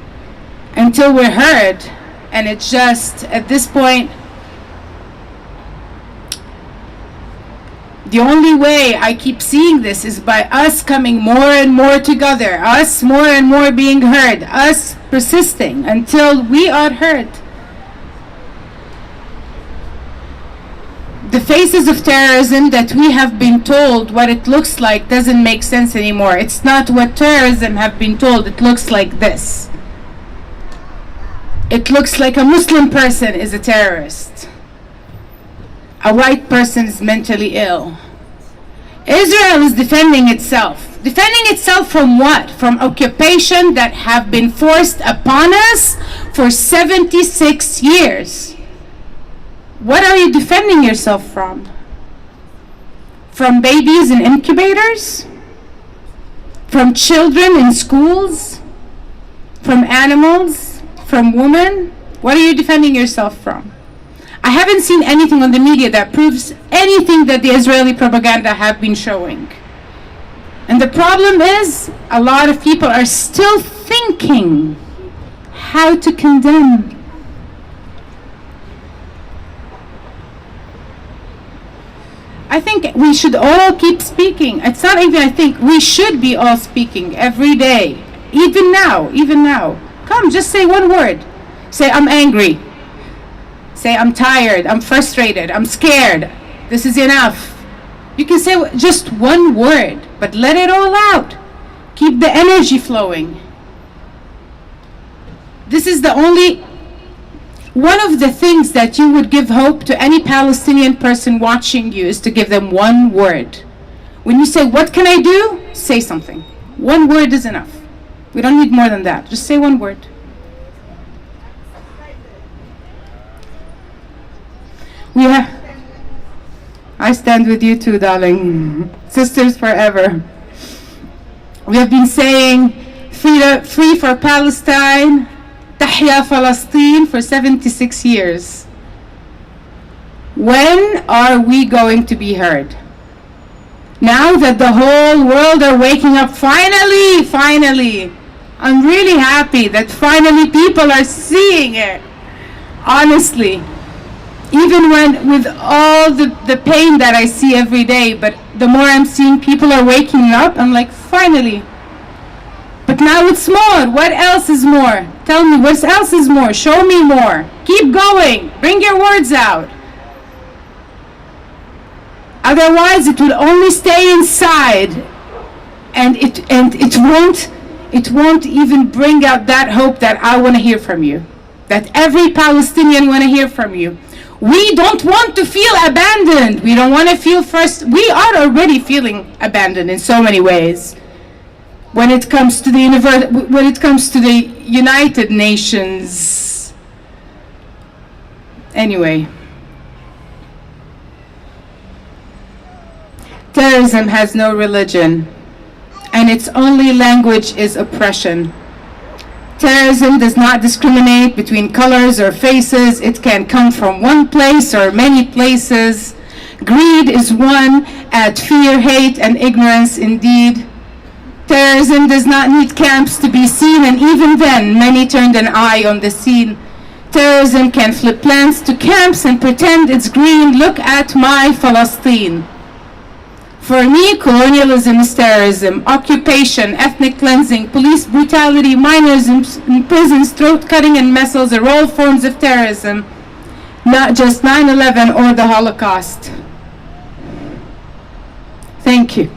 until we're heard. And it's just, at this point, the only way I keep seeing this is by us coming more and more together, us more and more being heard, us persisting until we are heard. The faces of terrorism that we have been told what it looks like doesn't make sense anymore. It's not what terrorism have been told. It looks like this. It looks like a Muslim person is a terrorist. A white person is mentally ill. Israel is defending itself. Defending itself from what? From occupation that have been forced upon us for 76 years. What are you defending yourself from? From babies in incubators? From children in schools? From animals? From women? What are you defending yourself from? I haven't seen anything on the media that proves anything that the Israeli propaganda have been showing. And the problem is, a lot of people are still thinking how to condemn. I think we should all keep speaking. It's not even I think, we should be all speaking every day. Even now. Come, just say one word. Say, I'm angry. Say, I'm tired, I'm frustrated, I'm scared. This is enough. You can say just one word, but let it all out. Keep the energy flowing. This is the only one of the things that you would give hope to any Palestinian person watching you is to give them one word. When you say, what can I do? Say something. One word is enough. We don't need more than that. Just say one word. I stand with you too, darling. Sisters forever. We have been saying, free for Palestine, Tahya Palestine, for 76 years. When are we going to be heard? Now that the whole world are waking up, finally, I'm really happy that finally people are seeing it. Honestly, even when with all the pain that I see every day, but the more I'm seeing people are waking up, I'm like, finally. But now it's more. What else is more? Tell me, what else is more? Show me more. Keep going. Bring your words out. Otherwise, it will only stay inside, and it won't even bring out that hope that I want to hear from you, that every Palestinian want to hear from you. We don't want to feel abandoned. We don't want to feel first. We are already feeling abandoned in so many ways. When it comes to the United Nations. Anyway. Terrorism has no religion, and its only language is oppression. Terrorism does not discriminate between colors or faces. It can come from one place or many places. Greed is one at fear, hate, and ignorance indeed. Terrorism does not need camps to be seen, and even then, many turned an eye on the scene. Terrorism can flip plants to camps and pretend it's green. Look at my Palestine. For me, colonialism is terrorism, occupation, ethnic cleansing, police brutality, minors in prisons, throat cutting, and missiles are all forms of terrorism, not just 9/11 or the Holocaust. Thank you.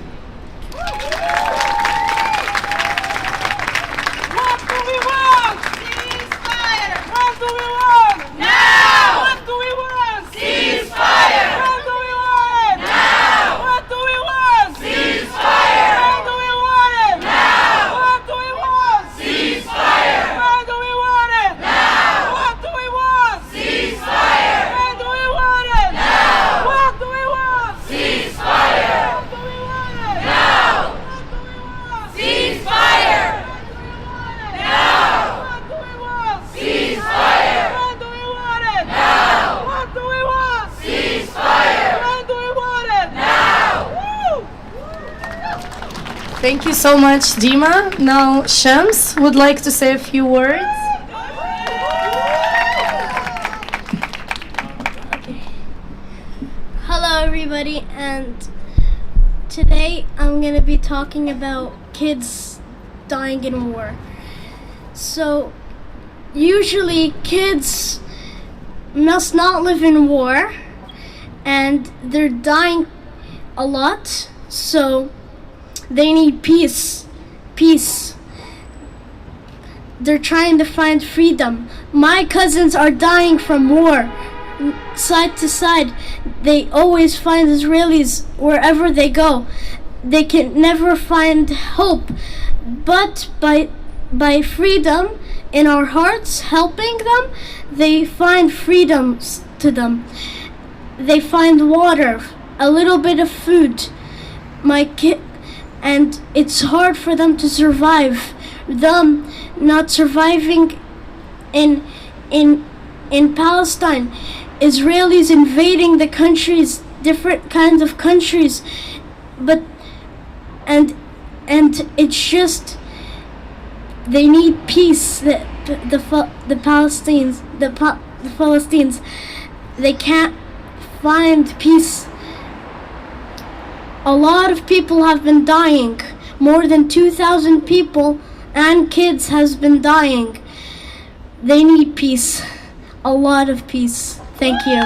Thank you so much, Dima. Now, Shams would like to say a few words. Hello, everybody, and today I'm going to be talking about kids dying in war. So, usually kids must not live in war, and they're dying a lot, so they need peace. They're trying to find freedom. My cousins are dying from war. Side to side, they always find Israelis wherever they go. They can never find hope. But by freedom in our hearts, helping them, they find freedoms to them. They find water, a little bit of food. And it's hard for them to survive. Them not surviving in Palestine. Israelis invading the countries, different kinds of countries, and it's just they need peace. The Palestinians, they can't find peace A lot of people have been dying. More than 2,000 people and kids has been dying. They need peace. A lot of peace. Thank you.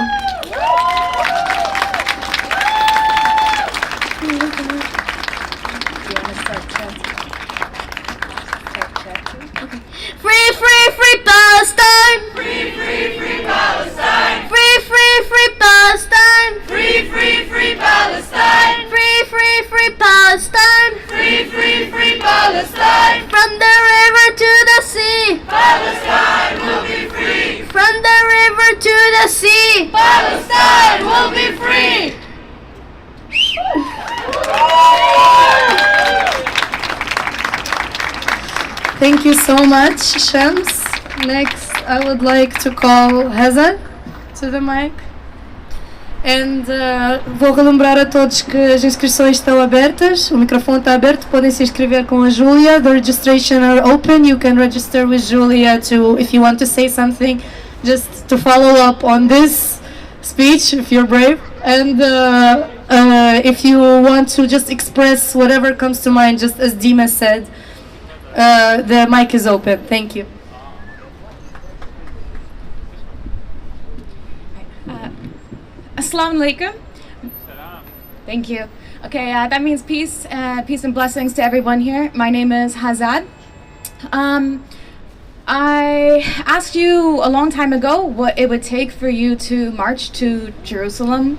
Free, free, free Palestine! Free, free, free Palestine! Free, free, free Palestine! Free, free, free Palestine! Free, free, free Palestine! Free, free, free Palestine! From the river to the sea! Palestine will be free! From the river to the sea! Palestine will be free! Thank you so much, Shams. Next, I would like to call Hazan to the mic. And vou relembrar a todos que as inscrições estão abertas, o microfone está aberto, podem se inscrever com a Julia. The registration are open. You can register with Julia if you want to say something, just to follow up on this speech, if you're brave. And if you want to just express whatever comes to mind, just as Dima said, the mic is open. Thank you. Assalamu alaikum. Thank you. Okay, that means peace, peace and blessings to everyone here. My name is Hazad. I asked you a long time ago what it would take for you to march to Jerusalem.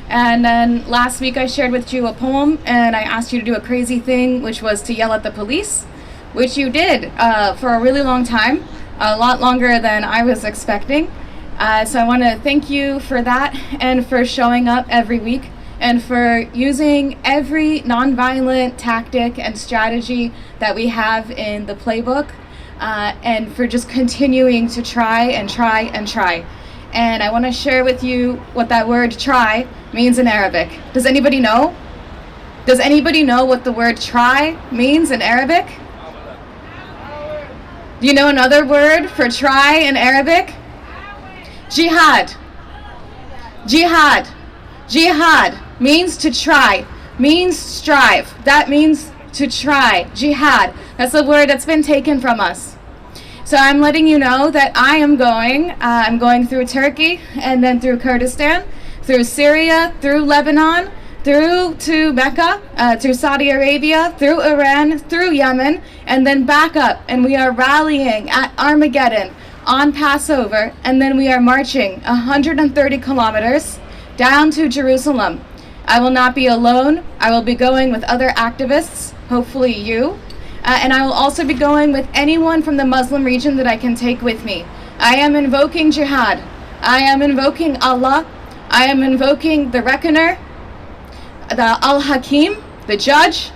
And then last week I shared with you a poem and I asked you to do a crazy thing, which was to yell at the police, which you did for a really long time, a lot longer than I was expecting. So I want to thank you for that and for showing up every week and for using every nonviolent tactic and strategy that we have in the playbook and for just continuing to try and try and try. And I want to share with you what that word try means in Arabic. Does anybody know? Does anybody know what the word try means in Arabic? Do you know another word for try in Arabic? Jihad. Jihad. Jihad means to try, means strive. That means to try. Jihad. That's a word that's been taken from us. So I'm letting you know that I'm going through Turkey and then through Kurdistan, through Syria, through Lebanon, through to Mecca, through Saudi Arabia, through Iran, through Yemen, and then back up. And we are rallying at Armageddon on Passover, and then we are marching 130 kilometers down to Jerusalem. I will not be alone. I will be going with other activists, hopefully you, and I will also be going with anyone from the Muslim region that I can take with me. I am invoking jihad. I am invoking Allah. I am invoking the reckoner, the Al-Hakim, the judge.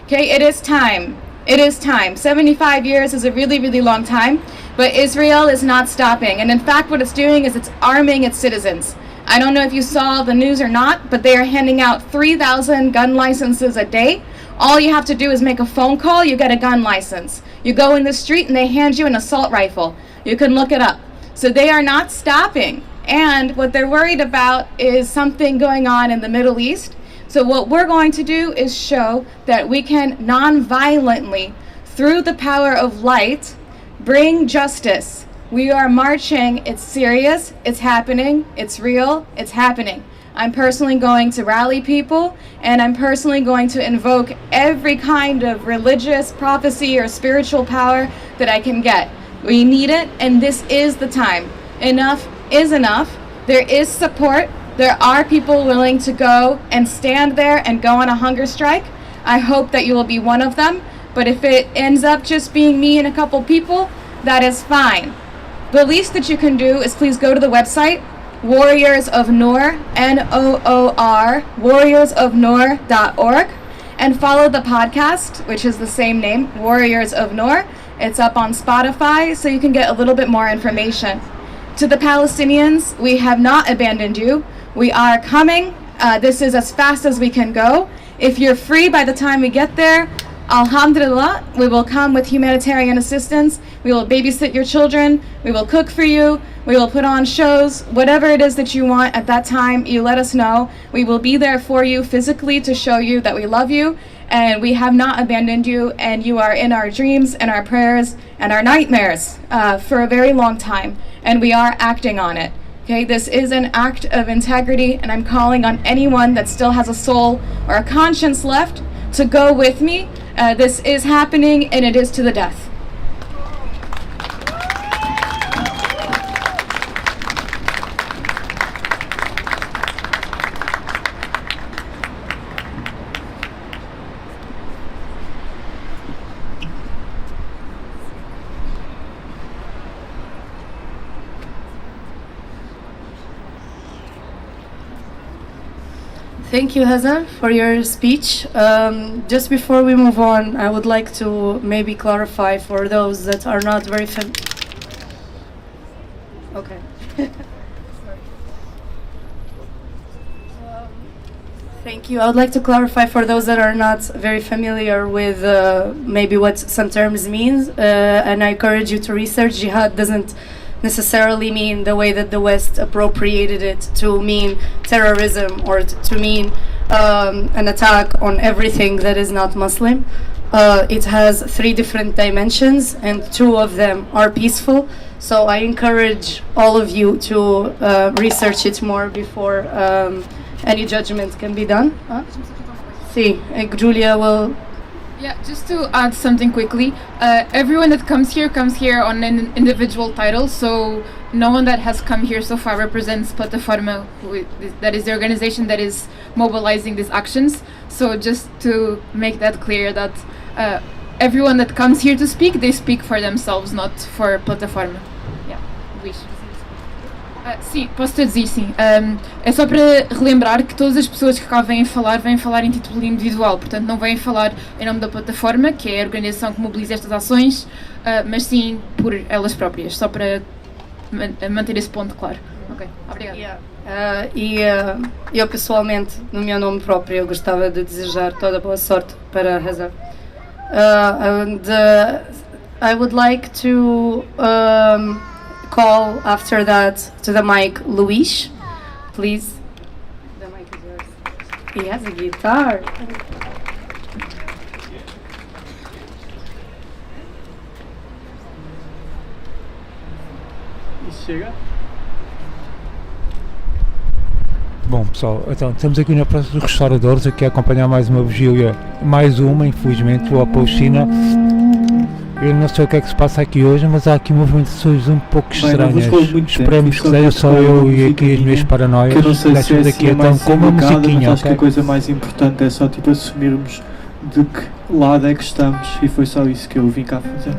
Okay, it is time. It is time. 75 years is a really, really long time. But Israel is not stopping. And in fact, what it's doing is it's arming its citizens. I don't know if you saw the news or not, but they are handing out 3,000 gun licenses a day. All you have to do is make a phone call, you get a gun license. You go in the street and they hand you an assault rifle. You can look it up. So they are not stopping. And what they're worried about is something going on in the Middle East. So what we're going to do is show that we can non-violently, through the power of light, bring justice. We are marching. It's serious. It's happening. It's real. It's happening. I'm personally going to rally people, and I'm personally going to invoke every kind of religious prophecy or spiritual power that I can get. We need it, and this is the time. Enough is enough. There is support. There are people willing to go and stand there and go on a hunger strike. I hope that you will be one of them. But if it ends up just being me and a couple people, that is fine. The least that you can do is please go to the website, Warriors of Noor, N-O-O-R, warriorsofnoor.org, and follow the podcast, which is the same name, Warriors of Noor. It's up on Spotify, so you can get a little bit more information. To the Palestinians, we have not abandoned you. We are coming. This is as fast as we can go. If you're free by the time we get there, Alhamdulillah, we will come with humanitarian assistance. We will babysit your children. We will cook for you. We will put on shows. Whatever it is that you want at that time, you let us know. We will be there for you physically to show you that we love you and we have not abandoned you, and you are in our dreams and our prayers and our nightmares for a very long time, and we are acting on it. Okay, this is an act of integrity, and I'm calling on anyone that still has a soul or a conscience left to go with me. This is happening, and it is to the death. Thank you, Hazar, for your speech. Just before we move on, I would like to maybe clarify for those that are not very Okay. Thank you. I would like to clarify for those that are not very familiar with maybe what some terms means, and I encourage you to research. Jihad doesn't necessarily mean the way that the West appropriated it to mean terrorism or to mean an attack on everything that is not Muslim. It has 3 different dimensions, and 2 of them are peaceful. So I encourage all of you to research it more before any judgment can be done. See, Julia will. Yeah, just to add something quickly, everyone that comes here on an individual title, so no one that has come here so far represents Plataforma, that is the organization that is mobilizing these actions. So just to make that clear, that everyone that comes here to speak, they speak for themselves, not for Plataforma. Yeah, wish. Sim, posso te dizer sim. É só para relembrar que todas as pessoas que cá vêm falar em título individual, portanto não vêm falar em nome da plataforma, que é a organização que mobiliza estas ações, mas sim por elas próprias, só para manter esse ponto claro. Ok, obrigada. Yeah. Eu pessoalmente, no meu nome próprio, eu gostava de desejar toda boa sorte para Hazar. I would like to call after that to the mic Luis, please. The mic is yours. He has a guitar. Chega. Bom pessoal, então estamos aqui na Praça dos Restauradores, aqui a acompanhar mais uma vigília, mais uma, infelizmente, a Palestina. Eu não sei o que é que se passa aqui hoje, mas há aqui movimentações um pouco estranhas. Esperemos que seja só eu e aqui as minhas paranoias. Que eu não sei se é aqui, assim, então, com uma musiquinha, acho que a coisa mais importante é só tipo assumirmos de que lado é que estamos, e foi só isso que eu vim cá fazer.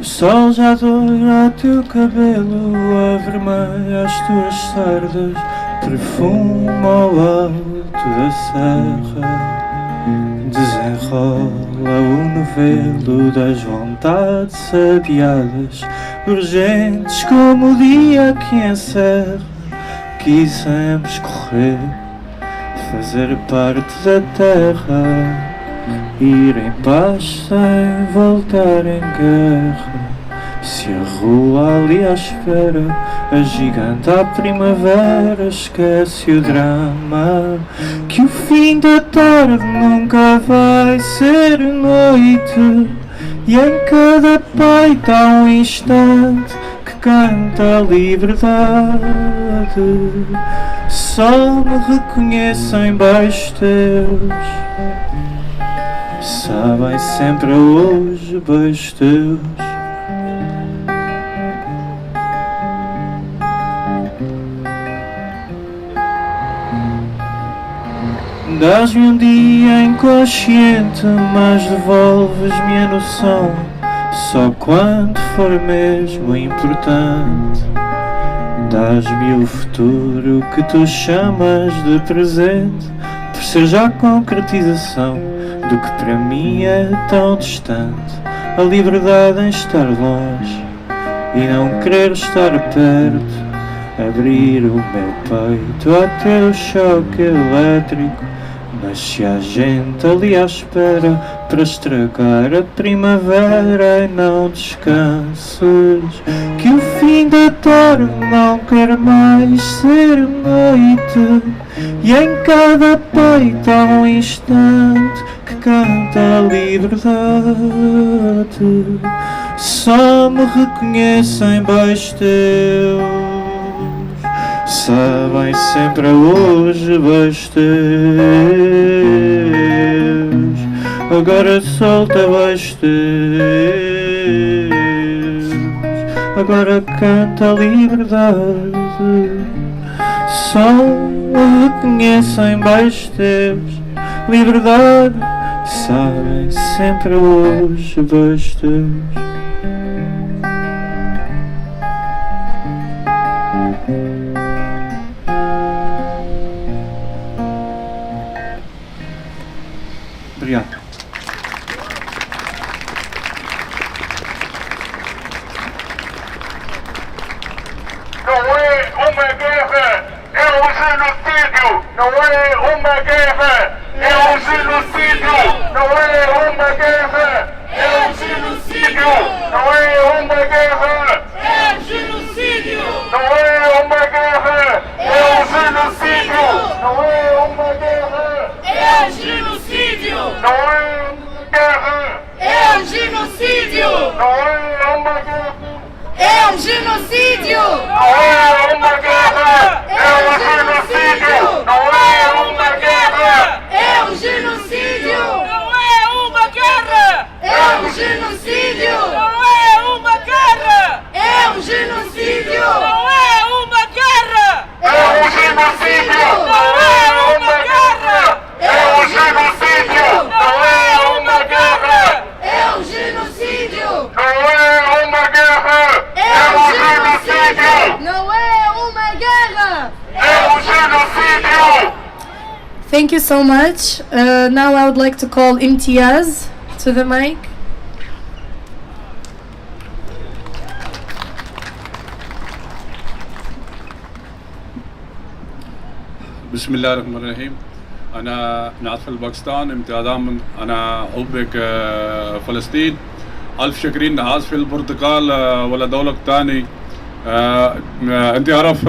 O sol já doura teu cabelo, avermelha as tuas sardas, perfuma o alto da serra, desenrola o novelo das vontades adiadas, urgentes como o dia que encerra. Quisemos correr, fazer parte da terra, ir em paz sem voltar em guerra. Se a rua ali à espera agiganta a primavera, esquece o drama, que o fim da tarde nunca vai ser noite, e em cada peito há um instante que canta a liberdade. Só me reconhecem baixos teus, sabem sempre hoje beijos teus. Dás-me um dia inconsciente, mas devolves-me a noção só quando for mesmo importante. Dás-me o futuro que tu chamas de presente, por ser já a concretização do que para mim é tão distante, a liberdade em estar longe e não querer estar perto, abrir o meu peito até o choque elétrico. Mas se há gente ali à espera para estragar a primavera, e não descanses, que o fim da tarde não quer mais ser noite, e em cada peito há um instante que canta a liberdade. Só me reconhecem baixo teus, sabem sempre a hoje baixo teus, agora solta baixo teus, agora canta a liberdade. Só me reconhecem baixo teus, liberdade, sabem sempre a hoje baixo teus. Obrigado. Não é uma guerra, é um genocídio. Não é uma guerra, é um genocídio. Não é uma guerra, é um genocídio. Não é uma guerra, é um genocídio. Não é uma guerra, é um genocídio. Não é uma guerra, é um genocídio. Não é uma guerra, é um genocídio. Não é uma guerra, é um genocídio. Não é uma guerra, é um genocídio. Não é uma guerra, é um genocídio. Não é uma guerra, é um genocídio. Não é uma guerra, é um genocídio. Não é uma guerra, é um genocídio. Não é uma guerra, é um genocídio. Não é uma guerra, é um genocídio. Não é uma guerra, é um genocídio. Não é uma guerra, é um genocídio. Thank you so much. Now I would like to call Imtiaz to the mic. بسم الله الرحمن الرحيم. أنا ناصر الباكستان امتياز أنا حبك فلسطين. ألف شكرين نهاز في البرتغال ولا دولة تاني. أنت عارف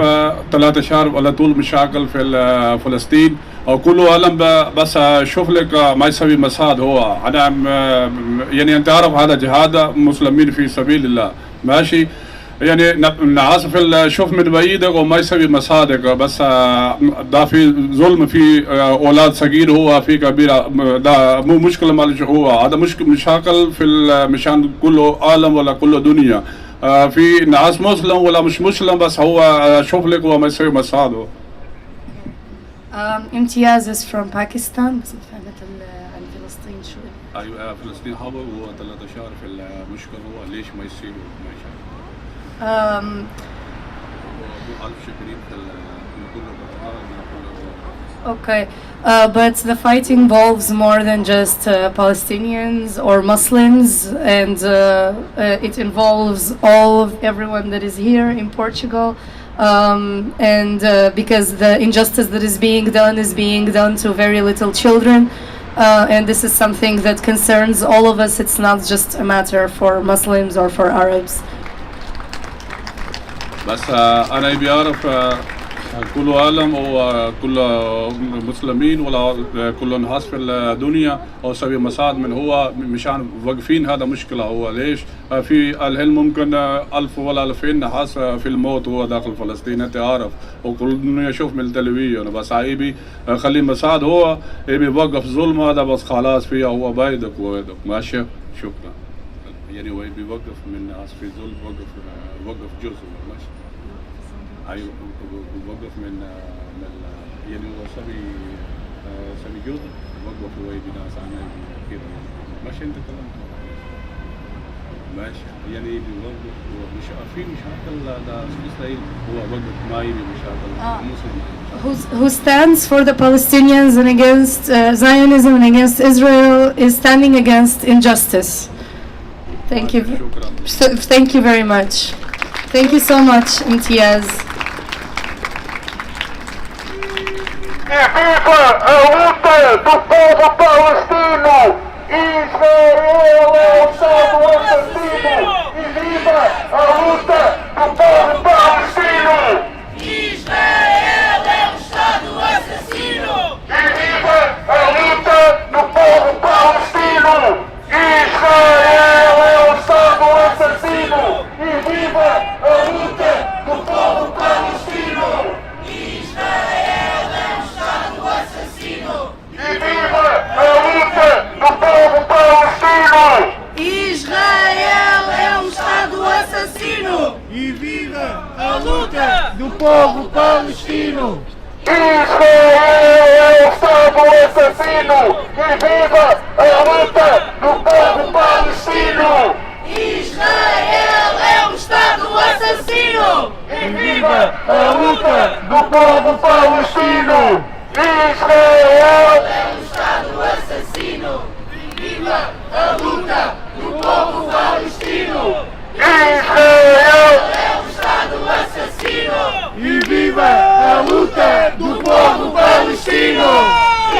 3 شهر على طول مشاكل في فلسطين وكل عالم بس أشوف لك ما يسوي مساعد. هو أنا يعني أنت عارف هذا جهاد مسلمين في سبيل الله ماشي. يعني نعاصف شوف من بعيدك وما يسوي مساعدك بس ده في ظلم في اولاد صغير هو في كبير ده مو مشكله مال هو هذا مشاكل في مشان كله عالم ولا كله دنيا في ناس مسلم ولا مش مسلم بس هو شوف لك وما يسوي مساعده. Imtiaz is from Pakistan. بس فهمت عن فلسطين شوي. ايوه فلسطين هو 3 شهر في المشكله هو ليش ما يصير Okay, but the fight involves more than just Palestinians or Muslims, and it involves everyone that is here in Portugal, and because the injustice that is being done to very little children, and this is something that concerns all of us. It's not just a matter for Muslims or for Arabs. بس أنا بيعرف كل عالم وكل مسلمين ولا كل الناس في الدنيا أو سوي مساعد من هو مشان واقفين هذا مشكلة. هو ليش في الحين ممكن 1000 ولا 2000 ناس في الموت هو داخل فلسطين أنت عارف وكل الدنيا يشوف من التلفزيون بس يبي خلي مساعد هو يبي يوقف ظلم هذا بس خلاص فيها هو بايدك ويدك ماشي. شكرا. يعني هو يبي يوقف من ناس في ظلم وقف جزء ماشي. أيوة وقف من يعني هو سبي جزء وقف هو يبي ناس أنا كذا ماشي. أنت كلام ماشي يعني بيوقف مش في مشاكل اسرائيل هو وقف ما يبي مشاكل who stands for the Palestinians and against Zionism and against Israel is standing against injustice. Thank you. Thank you very much. Thank you so much, Imtiaz. Viva a luta do povo palestino! Israel é o Estado assassino! E viva a luta do povo palestino! Israel é o Estado assassino! E viva a luta do povo palestino! Israel é o Estado assassino! E viva a luta do povo palestino! Israel é o Estado assassino! E viva a luta do povo palestino! Israel é um Estado assassino! E viva a luta do povo palestino! Israel é o Estado assassino! E viva a luta do povo palestino! Israel é um Estado assassino! E viva a luta do povo palestino! Israel é um Estado assassino! E viva a luta do povo palestino!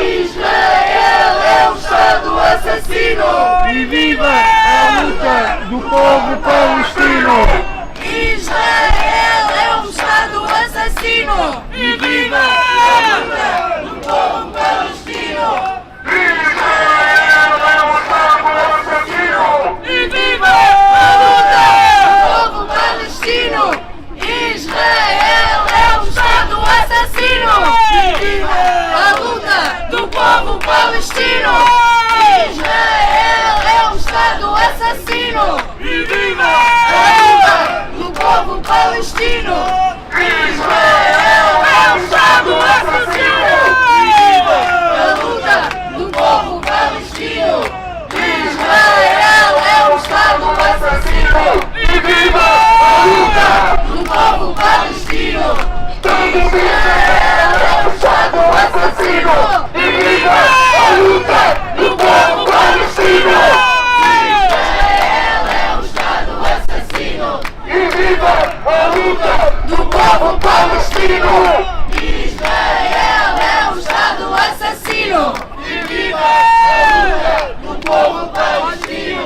Israel é um Estado assassino! E viva a luta do povo palestino! Israel é um Estado assassino! E viva a luta do povo palestino! Israel é um Estado assassino! E viva a luta do povo palestino! Israel é um Estado assassino! E viva a luta do povo palestino! Israel é um Estado assassino! E viva a luta do povo palestino! Israel é um Estado assassino! E viva a luta do povo palestino! Israel é um Estado assassino! E viva a luta do povo palestino! Israel é um Estado assassino! E viva a luta do povo palestino! Israel é um Estado assassino! E viva a luta do povo palestino! Israel é um Estado assassino! E viva a luta do povo palestino! Israel é um Estado assassino! E viva a luta do povo palestino!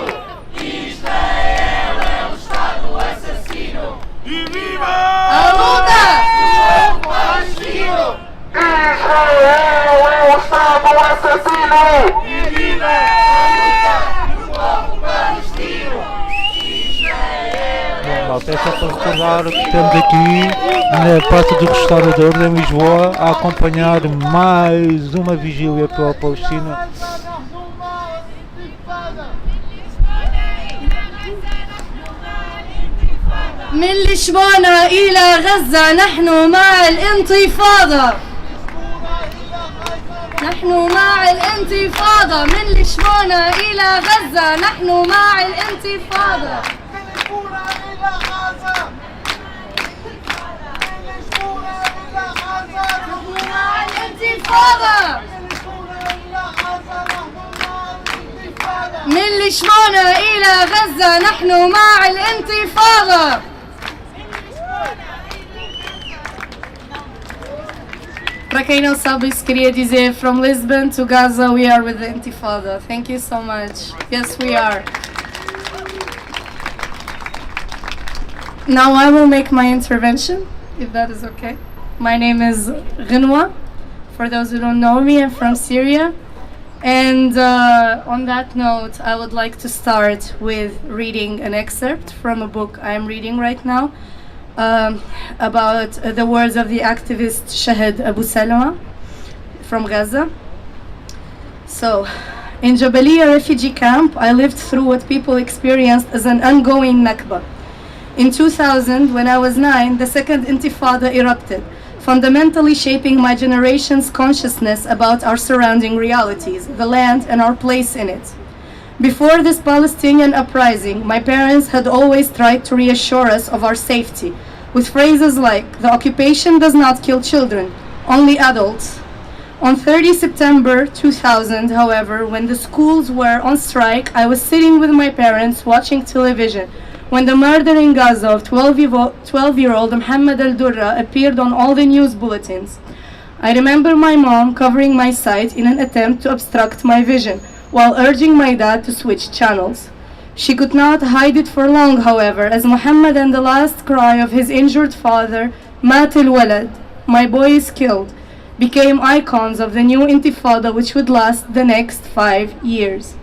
Israel é um Estado assassino! E viva a luta do povo palestino! Israel é um Estado assassino! E viva a luta do povo palestino! Bom, até só para recordar que estamos aqui na Praça dos Restauradores em Lisboa a acompanhar mais uma vigília pela Palestina. من لشبونة إلى غزة نحن مع الانتفاضة. نحن مع الانتفاضة. من لشبونة إلى غزة نحن مع الانتفاضة. مع الانتفاضة. من لشبونة إلى غزة نحن مع الانتفاضة. Para quem não sabe, isso queria dizer from Lisbon to Gaza we are with the Intifada. Thank you so much. Yes, we are. Now I will make my intervention, if that is okay. My name is Ghinwa. For those who don't know me, I'm from Syria. And on that note, I would like to start with reading an excerpt from a book I'm reading right now about the words of the activist Shahid Abu Salama from Gaza. So, in Jabalia refugee camp, I lived through what people experienced as an ongoing Nakba. In 2000, when I was 9, the second Intifada erupted, fundamentally shaping my generation's consciousness about our surrounding realities, the land and our place in it. Before this Palestinian uprising, my parents had always tried to reassure us of our safety with phrases like, "The occupation does not kill children, only adults." On 30 September 2000, however, when the schools were on strike, I was sitting with my parents watching television when the murder in Gaza of 12-year-old Mohammed al-Durra appeared on all the news bulletins. I remember my mom covering my sight in an attempt to obstruct my vision, while urging my dad to switch channels. She could not hide it for long, however, as Mohammed and the last cry of his injured father, "Mat al-walad," "My boy is killed," became icons of the new intifada which would last the next 5 years.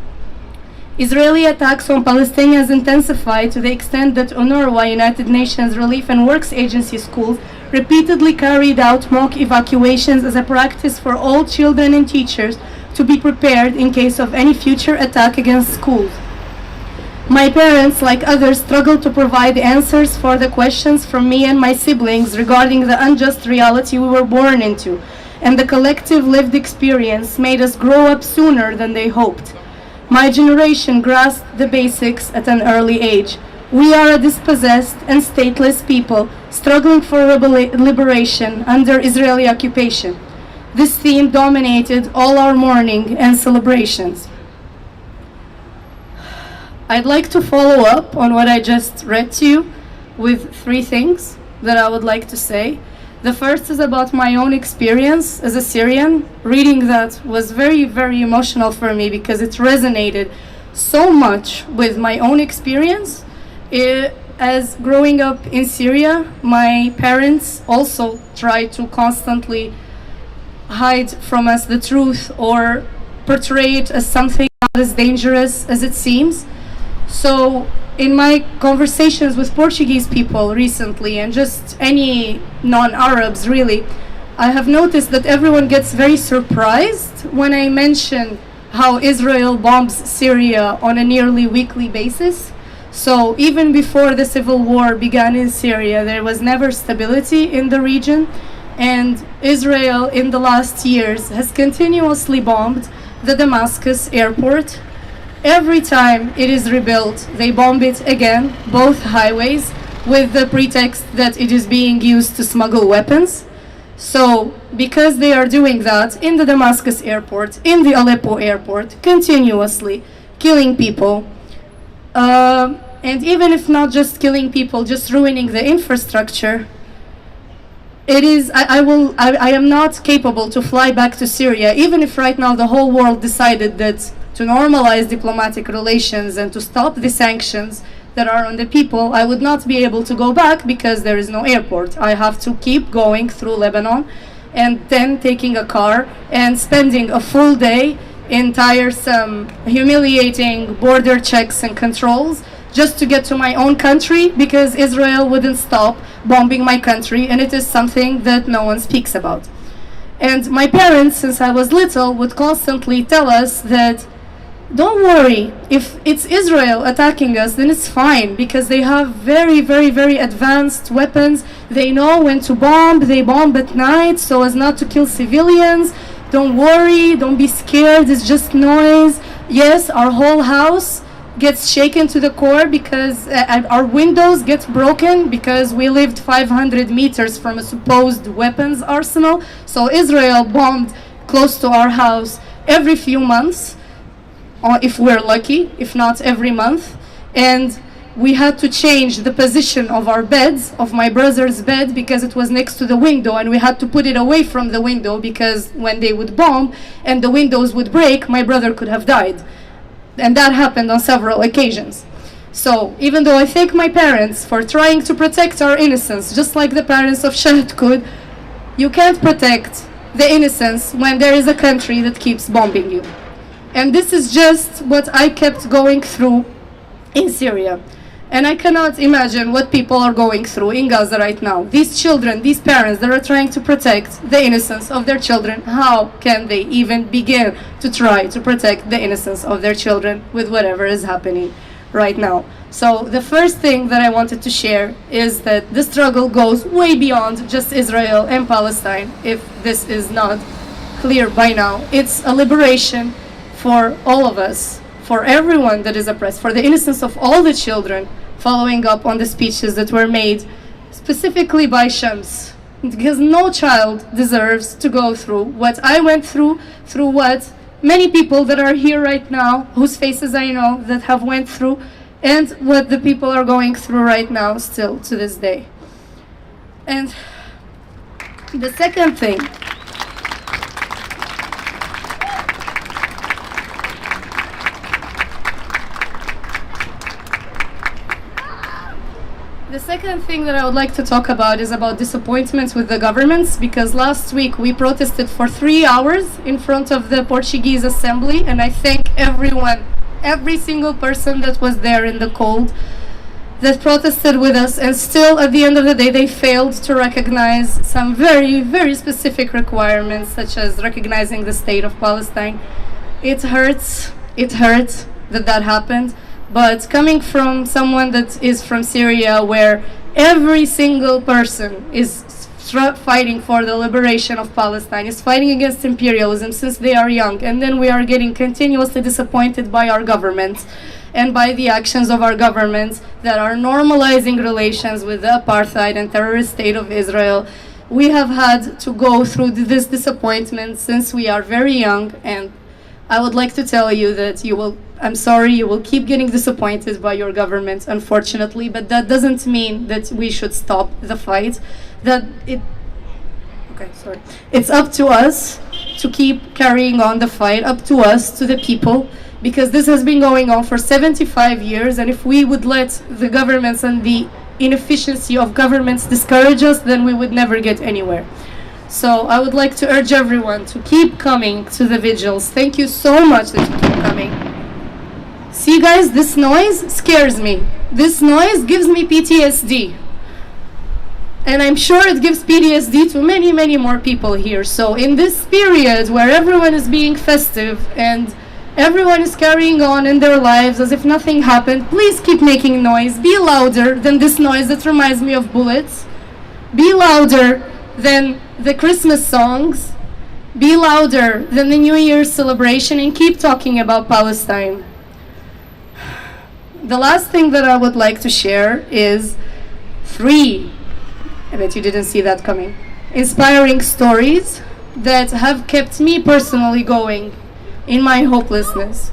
Israeli attacks on Palestinians intensified to the extent that UNRWA, United Nations Relief and Works Agency schools, repeatedly carried out mock evacuations as a practice for all children and teachers to be prepared in case of any future attack against schools. My parents, like others, struggled to provide answers for the questions from me and my siblings regarding the unjust reality we were born into, and the collective lived experience made us grow up sooner than they hoped. My generation grasped the basics at an early age. We are a dispossessed and stateless people struggling for liberation under Israeli occupation. This theme dominated all our mourning and celebrations. I'd like to follow up on what I just read to you with 3 things that I would like to say. The first is about my own experience as a Syrian. Reading that was very, very emotional for me because it resonated so much with my own experience. As growing up in Syria, my parents also tried to constantly hide from us the truth or portray it as something not as dangerous as it seems. So in my conversations with Portuguese people recently, and just any non-Arabs really, I have noticed that everyone gets very surprised when I mention how Israel bombs Syria on a nearly weekly basis. So even before the civil war began in Syria, there was never stability in the region, and Israel in the last years has continuously bombed the Damascus airport. Every time it is rebuilt, they bomb it again, both highways, with the pretext that it is being used to smuggle weapons. So, because they are doing that in the Damascus airport, in the Aleppo airport, continuously killing people, and even if not just killing people, just ruining the infrastructure, it is, I am not capable to fly back to Syria, even if right now the whole world decided that to normalize diplomatic relations and to stop the sanctions that are on the people. I would not be able to go back because there is no airport. I have to keep going through Lebanon and then taking a car and spending a full day in tiresome, humiliating border checks and controls just to get to my own country because Israel wouldn't stop bombing my country, and it is something that no one speaks about. And my parents, since I was little, would constantly tell us that don't worry, if it's Israel attacking us, then it's fine, because they have very, very, very advanced weapons. They know when to bomb, they bomb at night so as not to kill civilians. Don't worry, don't be scared, it's just noise. Yes, our whole house gets shaken to the core because our windows get broken because we lived 500 meters from a supposed weapons arsenal. So Israel bombed close to our house every few months. If we're lucky, if not every month. And we had to change the position of our beds, of my brother's bed, because it was next to the window, and we had to put it away from the window because when they would bomb and the windows would break, my brother could have died. And that happened on several occasions. So even though I thank my parents for trying to protect our innocence, just like the parents of Shahid could, you can't protect the innocence when there is a country that keeps bombing you. And this is just what I kept going through in Syria. And I cannot imagine what people are going through in Gaza right now. These children, these parents that are trying to protect the innocence of their children, how can they even begin to try to protect the innocence of their children with whatever is happening right now? So the first thing that I wanted to share is that the struggle goes way beyond just Israel and Palestine, if this is not clear by now. It's a liberation for all of us, for everyone that is oppressed, for the innocence of all the children, following up on the speeches that were made specifically by Shams. Because no child deserves to go through what I went through what many people that are here right now, whose faces I know, that have went through, and what the people are going through right now still to this day. And the second thing, that I would like to talk about is about disappointments with the governments, because last week we protested for 3 hours in front of the Portuguese assembly, and I thank everyone, every single person that was there in the cold, that protested with us, and still at the end of the day they failed to recognize some very, very specific requirements, such as recognizing the state of Palestine. It hurts that happened. But coming from someone that is from Syria, where every single person is fighting for the liberation of Palestine, is fighting against imperialism since they are young, and then we are getting continuously disappointed by our government and by the actions of our governments that are normalizing relations with the apartheid and terrorist state of Israel. We have had to go through this disappointment since we are very young, and I would like to tell you that I'm sorry, you will keep getting disappointed by your government, unfortunately, but that doesn't mean that we should stop the fight. It's up to us to keep carrying on the fight, up to us, to the people, because this has been going on for 75 years, and if we would let the governments and the inefficiency of governments discourage us, then we would never get anywhere. So I would like to urge everyone to keep coming to the vigils. Thank you so much that you keep coming. See guys, this noise scares me. This noise gives me PTSD. And I'm sure it gives PTSD to many, many more people here. So in this period where everyone is being festive and everyone is carrying on in their lives as if nothing happened, please keep making noise. Be louder than this noise that reminds me of bullets. Be louder than the Christmas songs. Be louder than the New Year's celebration, and keep talking about Palestine. The last thing that I would like to share is 3, I bet you didn't see that coming, inspiring stories that have kept me personally going in my hopelessness.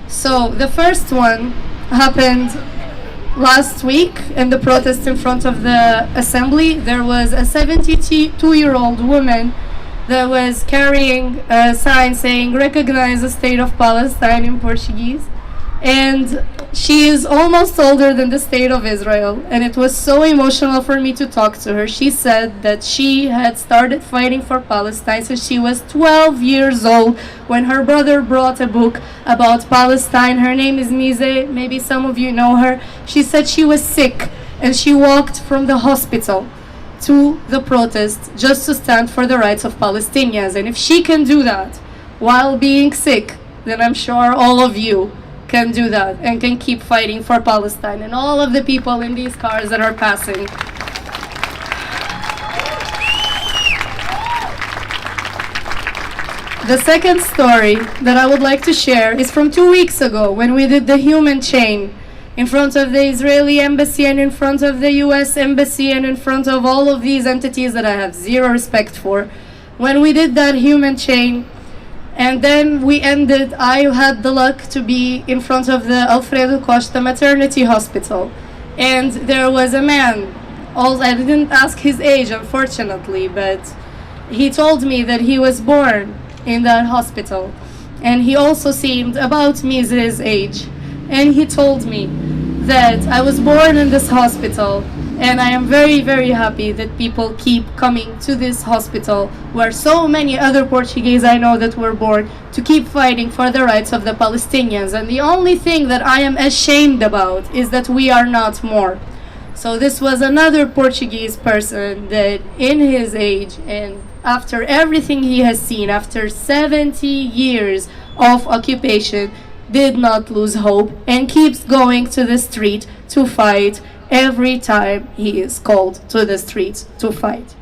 So the first one happened last week in the protest in front of the assembly. There was a 72-year-old woman that was carrying a sign saying "Recognize the State of Palestine" in Portuguese, and she is almost older than the state of Israel, and it was so emotional for me to talk to her. She said that she had started fighting for Palestine since she was 12 years old when her brother brought a book about Palestine. Her name is Mise, maybe some of you know her. She said she was sick and she walked from the hospital to the protest just to stand for the rights of Palestinians. And if she can do that while being sick, then I'm sure all of you can do that and can keep fighting for Palestine and all of the people in these cars that are passing. The second story that I would like to share is from 2 weeks ago when we did the human chain in front of the Israeli embassy and in front of the US embassy and in front of all of these entities that I have zero respect for. When we did that human chain, and then we ended, I had the luck to be in front of the Alfredo Costa Maternity Hospital. And there was a man, I didn't ask his age unfortunately, but he told me that he was born in that hospital. And he also seemed about Mise's age. And he told me that I was born in this hospital, and I am very, very happy that people keep coming to this hospital where so many other Portuguese I know that were born to keep fighting for the rights of the Palestinians. And the only thing that I am ashamed about is that we are not more. So this was another Portuguese person that in his age and after everything he has seen, after 70 years of occupation, did not lose hope and keeps going to the street to fight every time he is called to the streets to fight.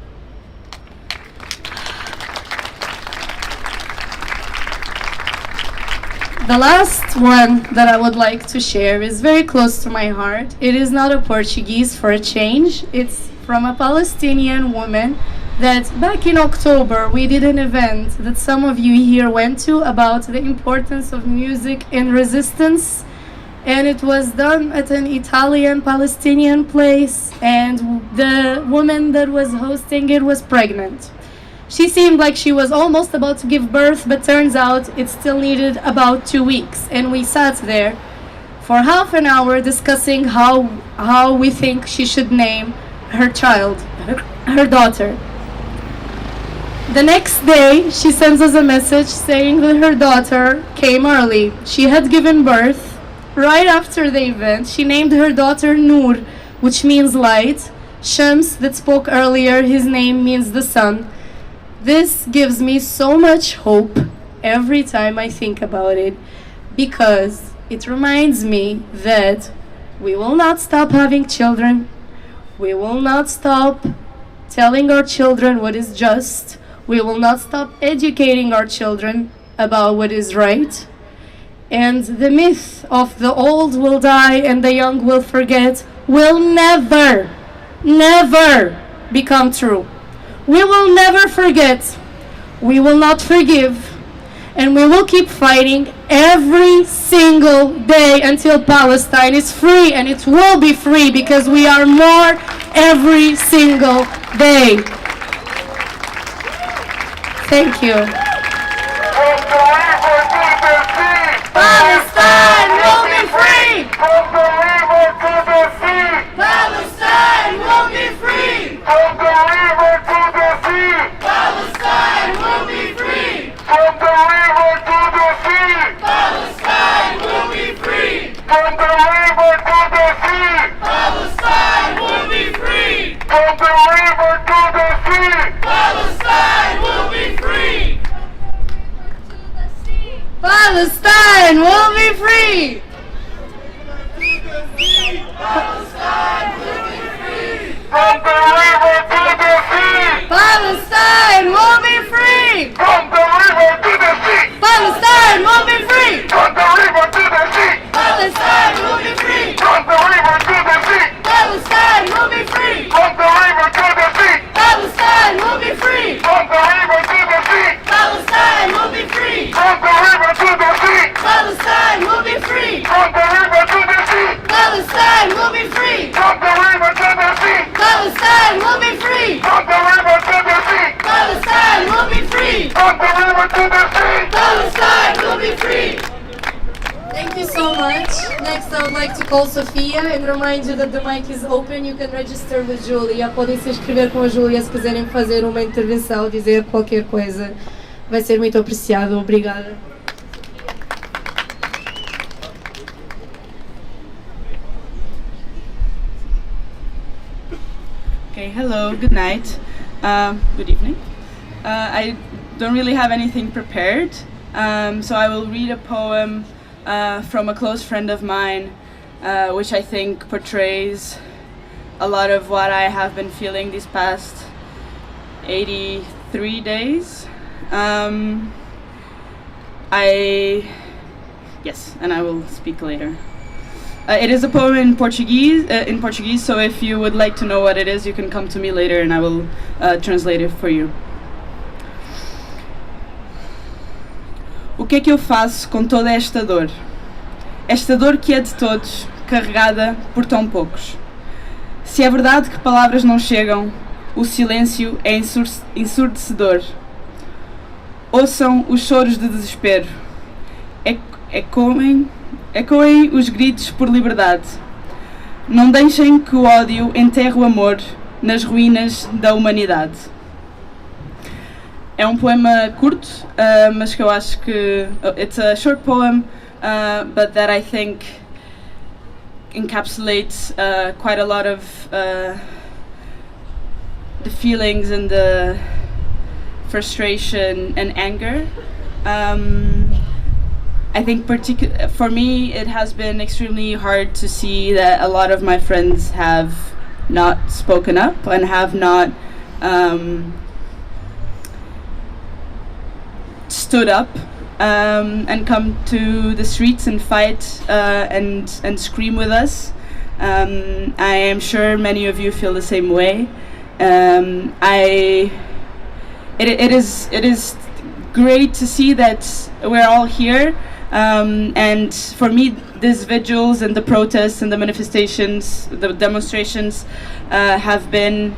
The last one that I would like to share is very close to my heart. It is not a Portuguese for a change. It's from a Palestinian woman that back in October we did an event that some of you here went to about the importance of music in resistance, and it was done at an Italian Palestinian place, and the woman that was hosting it was pregnant. She seemed like she was almost about to give birth, but turns out it still needed about 2 weeks, and we sat there for half an hour discussing how we think she should name her child, her daughter. The next day, she sends us a message saying that her daughter came early. She had given birth right after the event. She named her daughter Nur, which means light. Shams, that spoke earlier, his name means the sun. This gives me so much hope every time I think about it, because it reminds me that we will not stop having children. We will not stop telling our children what is just. We will not stop educating our children about what is right. And the myth of the old will die and the young will forget will never, never become true. We will never forget. We will not forgive. And we will keep fighting every single day until Palestine is free. And it will be free because we are more every single day. Thank you. Palestine will be free! From the river to the sea! Palestine will be free! From the river to the sea! Palestine will be free! From the river to the sea! Palestine will be free! From the river to the sea! Palestine will be free! From the river to the sea! Palestine will be free! Palestine will be free! Palestine will be free! From the river to the sea! Palestine will be free! From the river to the sea! Palestine will be free! From the river to the sea! Palestine will be free! From the river to the sea! Palestine will be free! From the river to the sea! Palestine will be free! From the river to the sea! Palestine will be free! From the river to the sea! Palestine will be free! From the river to the sea! Palestine will be free! From the river to the sea! Palestine will be free! From the river to the sea! Palestine will be free! From the river to the sea! Palestine will be free! Thank you so much. Next, I would like to call Sofia and remind you that the mic is open. You can register with Julia. Podem se inscrever com a Julia se quiserem fazer uma intervenção, dizer qualquer coisa. Vai ser muito apreciado. Obrigada. Okay, hello, good night, good evening. I don't really have anything prepared, so I will read a poem from a close friend of mine, which I think portrays a lot of what I have been feeling these past 83 days. Yes, and I will speak later. It is a poem in Portuguese, so if you would like to know what it is, you can come to me later and I will translate it for you. O que é que eu faço com toda esta dor? Esta dor que é de todos, carregada por tão poucos. Se é verdade que palavras não chegam, o silêncio é ensurdecedor. Ouçam os choros de desespero. Ecoem os gritos por liberdade. Não deixem que o ódio enterre o amor nas ruínas da humanidade. É um poema curto, mas que eu acho que... It's a short poem, but that I think encapsulates quite a lot of the feelings and the frustration and anger. I think for me it has been extremely hard to see that a lot of my friends have not spoken up and have not stood up and come to the streets and fight and scream with us. I am sure many of you feel the same way. It is great to see that we're all here, and for me these vigils and the protests and the manifestations, the demonstrations have been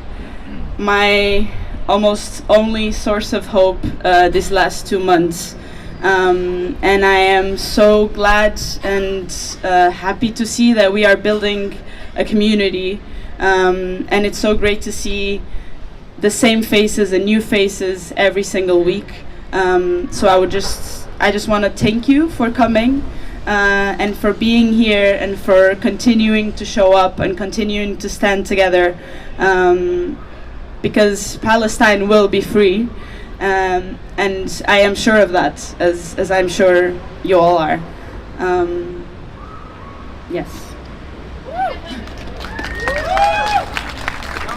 my almost only source of hope these last 2 months. And I am so glad and happy to see that we are building a community, and it's so great to see the same faces and new faces every single week. So I just want to thank you for coming and for being here and for continuing to show up and continuing to stand together, because Palestine will be free. And I am sure of that, as I'm sure you all are. Yes.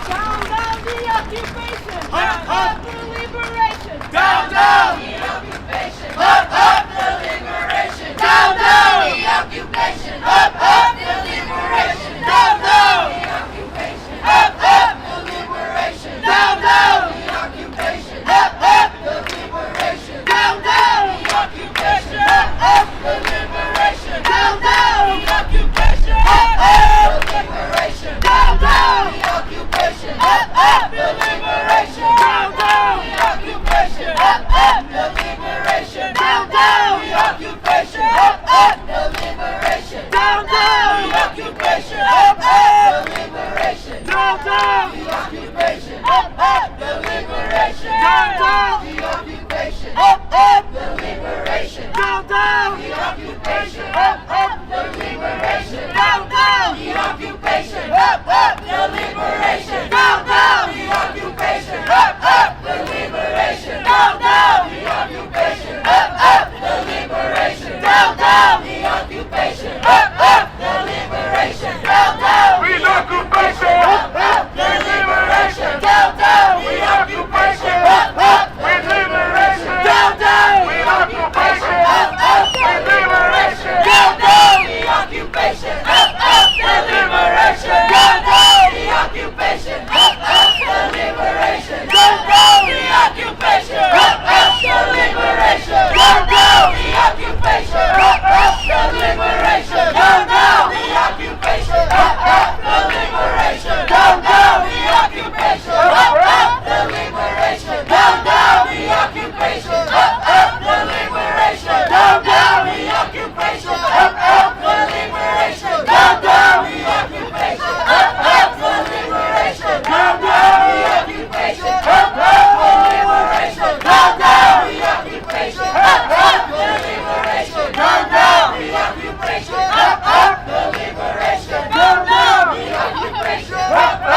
Down, down the occupation! Up, up the liberation! Down, down the occupation! Up, up the liberation! Down, down the occupation! Up, up the liberation! Down, down the occupation! Up, up the liberation! Down, down the occupation! Up, up the liberation! Down, down the occupation! Up, up the liberation! Down, down the occupation! Up, up the liberation! Down, down the occupation! Up, up the liberation! Down, down the occupation! Up, up the liberation! Down, down the occupation! Up, up the liberation! Down, down the occupation! Up, up the liberation! Down, down the occupation! Up, up the liberation! Down, down the occupation! Up, up the liberation! Down, down the occupation! Up, up the liberation! Down, down the occupation! Up, up the liberation! Down, down the occupation! Up, up the liberation! Down, down the occupation! Up, up the liberation! Down, down the occupation! Up, up the liberation! Down, down the occupation! Up, up the liberation! Down, down the occupation! Up, up the liberation! Down, down the occupation! Up, up the liberation! Down, down the occupation! Up, up the liberation! Down, down the occupation! Up, up the liberation! Down, down the occupation! Up, up the liberation! Down, down the occupation! Up, up the liberation! Down, down the occupation! Up, up the liberation! Down, down the occupation! Up, up the liberation! Down, down the occupation! Up, up the liberation! Down, down the occupation! Up, up the liberation! Down, down the occupation! Up, up the liberation! Down, down the occupation! Up, up the liberation! Down, down the occupation! Up, up the liberation! Down, down the occupation! Up, up the liberation! Down, down the occupation! Up, up the liberation! Down, down the occupation!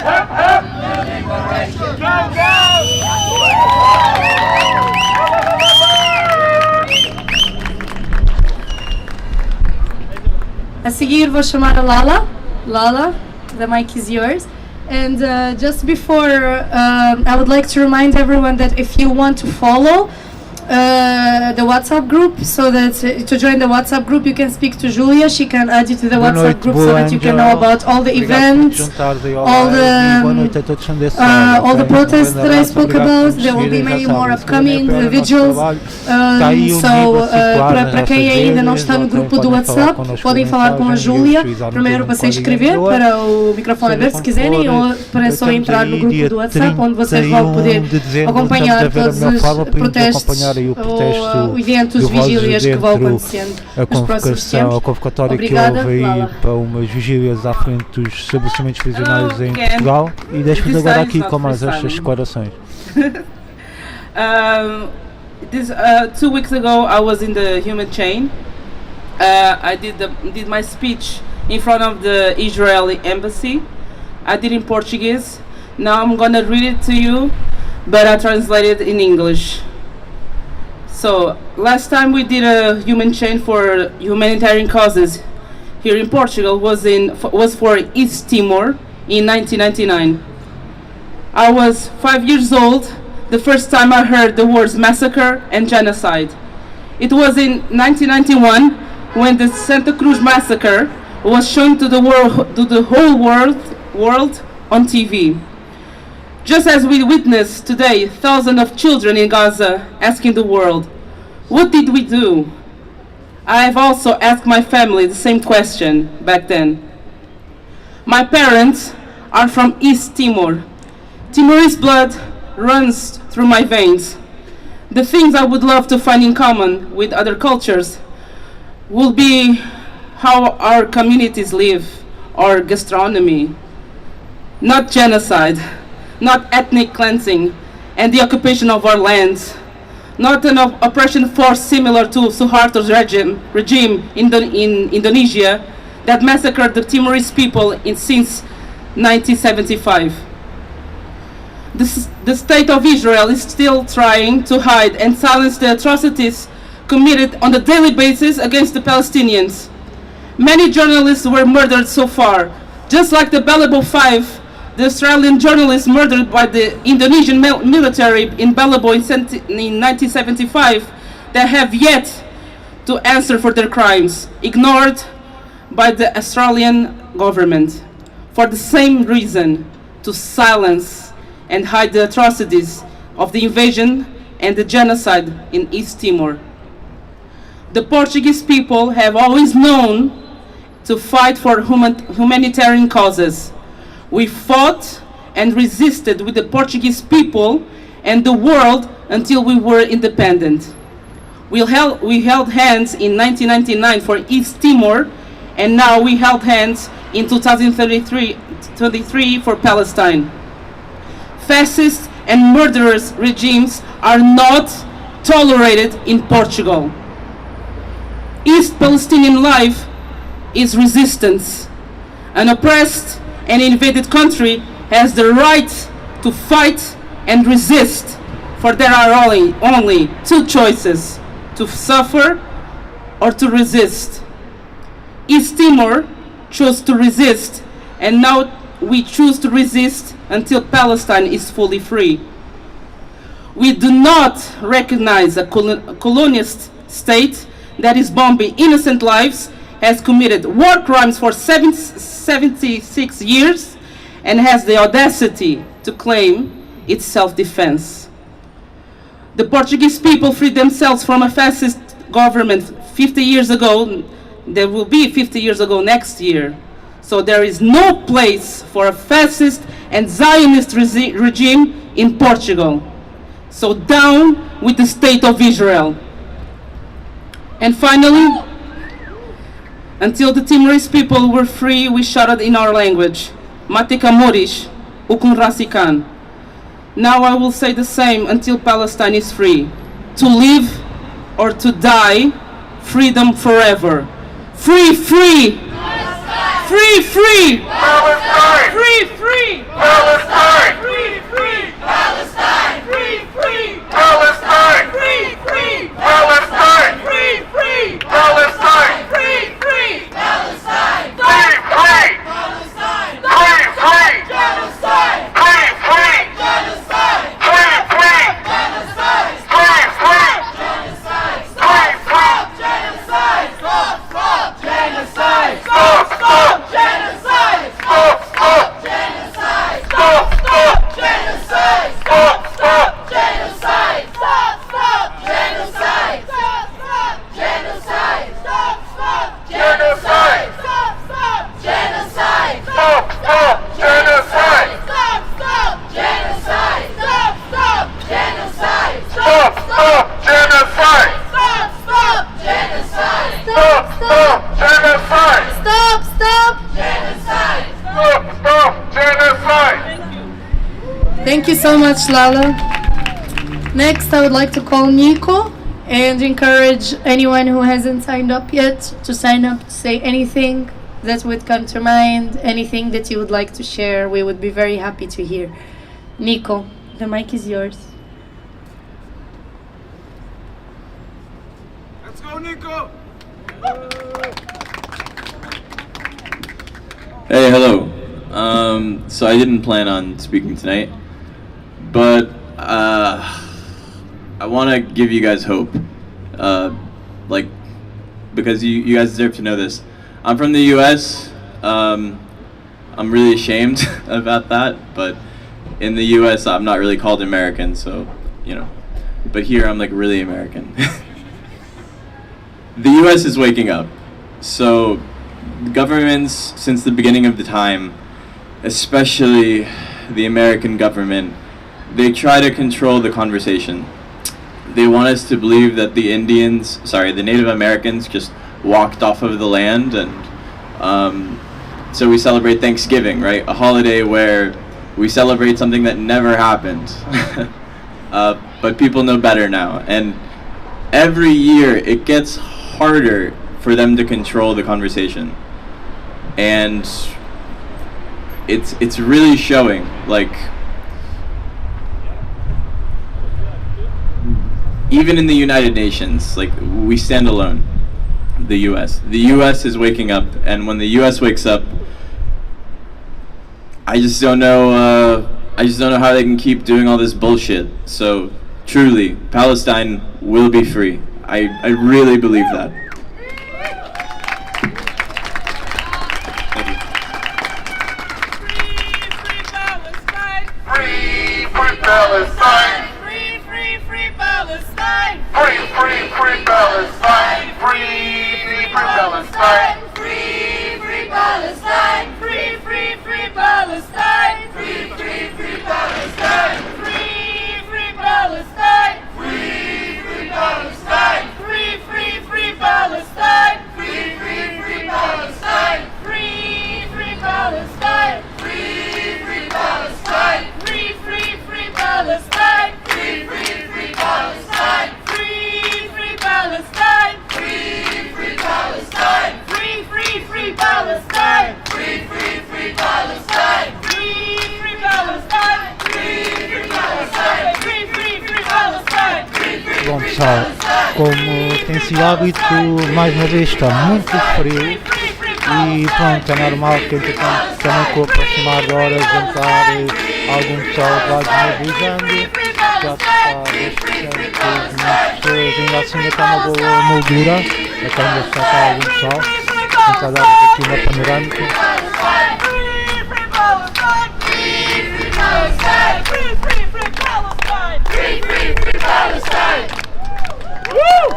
Up, up the liberation! Down, down! A seguir vou chamar a Lala. Lala, the mic is yours. And just before, I would like to remind everyone that if you want to follow the WhatsApp group, so that to join the WhatsApp group you can speak to Julia, she can add you to the WhatsApp group so that you can know about all the events, all the protests that I spoke about. There will be many more upcoming vigils. Para quem ainda não está no grupo do WhatsApp, podem falar com a Júlia, primeiro para se inscrever, para o microfone aberto se quiserem, ou para só entrar no grupo do WhatsApp, onde vocês vão poder acompanhar todos os protestos ou eventos, vigílias que vão acontecendo nos próximos tempos. A convocatória que houve aí para umas vigílias à frente dos estabelecimentos prisionais em Portugal, e deixo-vos agora aqui com mais estas declarações. 2 weeks ago I was in the human chain. I did my speech in front of the Israeli embassy. I did in Portuguese. Now I'm gonna read it to you, but I translated in English. So last time we did a human chain for humanitarian causes here in Portugal was for East Timor in 1999. I was 5 years old the first time I heard the words massacre and genocide. It was in 1991 when the Santa Cruz massacre was shown to the whole world on TV. Just as we witness today, thousands of children in Gaza asking the world, what did we do? I have also asked my family the same question back then. My parents are from East Timor. Timorese blood runs through my veins. The things I would love to find in common with other cultures will be how our communities live, our gastronomy, not genocide, not ethnic cleansing, and the occupation of our lands, not an oppression force similar to Suharto's regime in Indonesia that massacred the Timorese people since 1975. The state of Israel is still trying to hide and silence the atrocities committed on a daily basis against the Palestinians. Many journalists were murdered so far, just like the Bellabo 5, the Australian journalist murdered by the Indonesian military in Bellabo in 1975, that have yet to answer for their crimes, ignored by the Australian government, for the same reason, to silence and hide the atrocities of the invasion and the genocide in East Timor. The Portuguese people have always known to fight for humanitarian causes. We fought and resisted with the Portuguese people and the world until we were independent. We held hands in 1999 for East Timor, and now we held hands in 2023 for Palestine. Fascist and murderous regimes are not tolerated in Portugal. East Palestinian life is resistance. An oppressed and invaded country has the right to fight and resist, for there are only two choices: to suffer or to resist. East Timor chose to resist, and now we choose to resist until Palestine is fully free. We do not recognize a colonialist state that is bombing innocent lives, has committed war crimes for 76 years, and has the audacity to claim it's self-defense. The Portuguese people freed themselves from a fascist government 50 years ago. There will be 50 years ago next year. So there is no place for a fascist and Zionist regime in Portugal. So down with the state of Israel. And finally, until the Timorese people were free, we shouted in our language, Matika Morish, Ukun Rasikan. Now I will say the same until Palestine is free. To live or to die, freedom forever. Free, free! Palestine! Free, free! Palestine! Free, free! Palestine! Free, free! Palestine! Free, free! Palestine! Free, free! Palestine! Free, free! Palestine! Free, free! Palestine! Free, free! Palestine! Free, free! Genocide! Free, free! Genocide! Free, free! Genocide! Free, free! Genocide! Free, free! Genocide! Stop! Stop! Genocide! Stop! Stop! Genocide! Stop! Stop! Genocide! Stop! Stop! Genocide! Stop! Stop! Genocide! Stop! Stop! Genocide! Stop! Stop! Genocide! Stop! Stop! Genocide! Stop! Stop! Genocide! Stop! Stop! Genocide! Stop! Stop! Genocide! Stop! Stop! Genocide! Stop! Stop! Genocide! Stop! Stop! Genocide! Stop! Stop! Genocide! Stop! Stop! Genocide! Stop! Stop! Genocide! Thank you so much, Lala. Next, I would like to call Nico and encourage anyone who hasn't signed up yet to sign up to say anything that would come to mind, anything that you would like to share. We would be very happy to hear. Nico, the mic is yours. Let's go, Nico! Hey, hello. So I didn't plan on speaking tonight, but I want to give you guys hope, like, because you guys deserve to know this. I'm from the U.S. I'm really ashamed about that, but in the U.S. I'm not really called American, so, you know. But here I'm like really American. The U.S. is waking up. So governments since the beginning of the time, especially the American government, they try to control the conversation. They want us to believe that the Native Americans just walked off of the land, and so we celebrate Thanksgiving, right? A holiday where we celebrate something that never happened. But people know better now, and every year it gets harder for them to control the conversation, and it's really showing. Like, even in the United Nations, like, we stand alone. The U.S. is waking up, and when the U.S. wakes up, I just don't know how they can keep doing all this bullshit. So truly, Palestine will be free. I really believe that. Free, free Palestine. Free, free, free Palestine. Free, free, free Palestine. Free, free, free Palestine. Free, free Palestine. Free, free, free Palestine. Free, free, free Palestine. Free, free Palestine. Free, free Palestine. Free, free, free Palestine. Free, free, free Palestine. Free, free Palestine. Free, free Palestine. Free, free, free Palestine. Free, free, free Palestine. Free, free Palestine. Free, free Palestine. Free, free, free Palestine. Free, free, free Palestine. Free, free Palestine. Free, free Palestine. Free, free, free Palestine. Bom pessoal, como tem sido hábito, mais uma vez está muito frio e pronto, é normal que entretanto também com o aproximar da hora de jantar algum pessoal vai desmobilizando, já está bastante pessoas, ainda assim ainda está uma boa moldura, até ainda está algum pessoal, tentar dar aqui uma panorâmica. Free, free, free Palestine! Woo!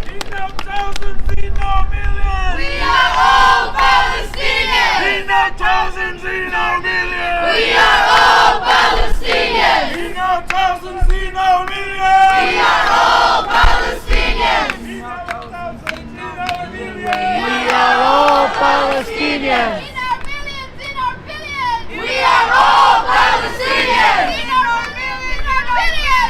In no thousands, in no millions! We are all Palestinians! In no thousands, in no millions! We are all Palestinians! In no thousands, in no millions! We are all Palestinians! In no thousands, in no millions! We are all Palestinians! In our millions, in our billions! We are all Palestinians!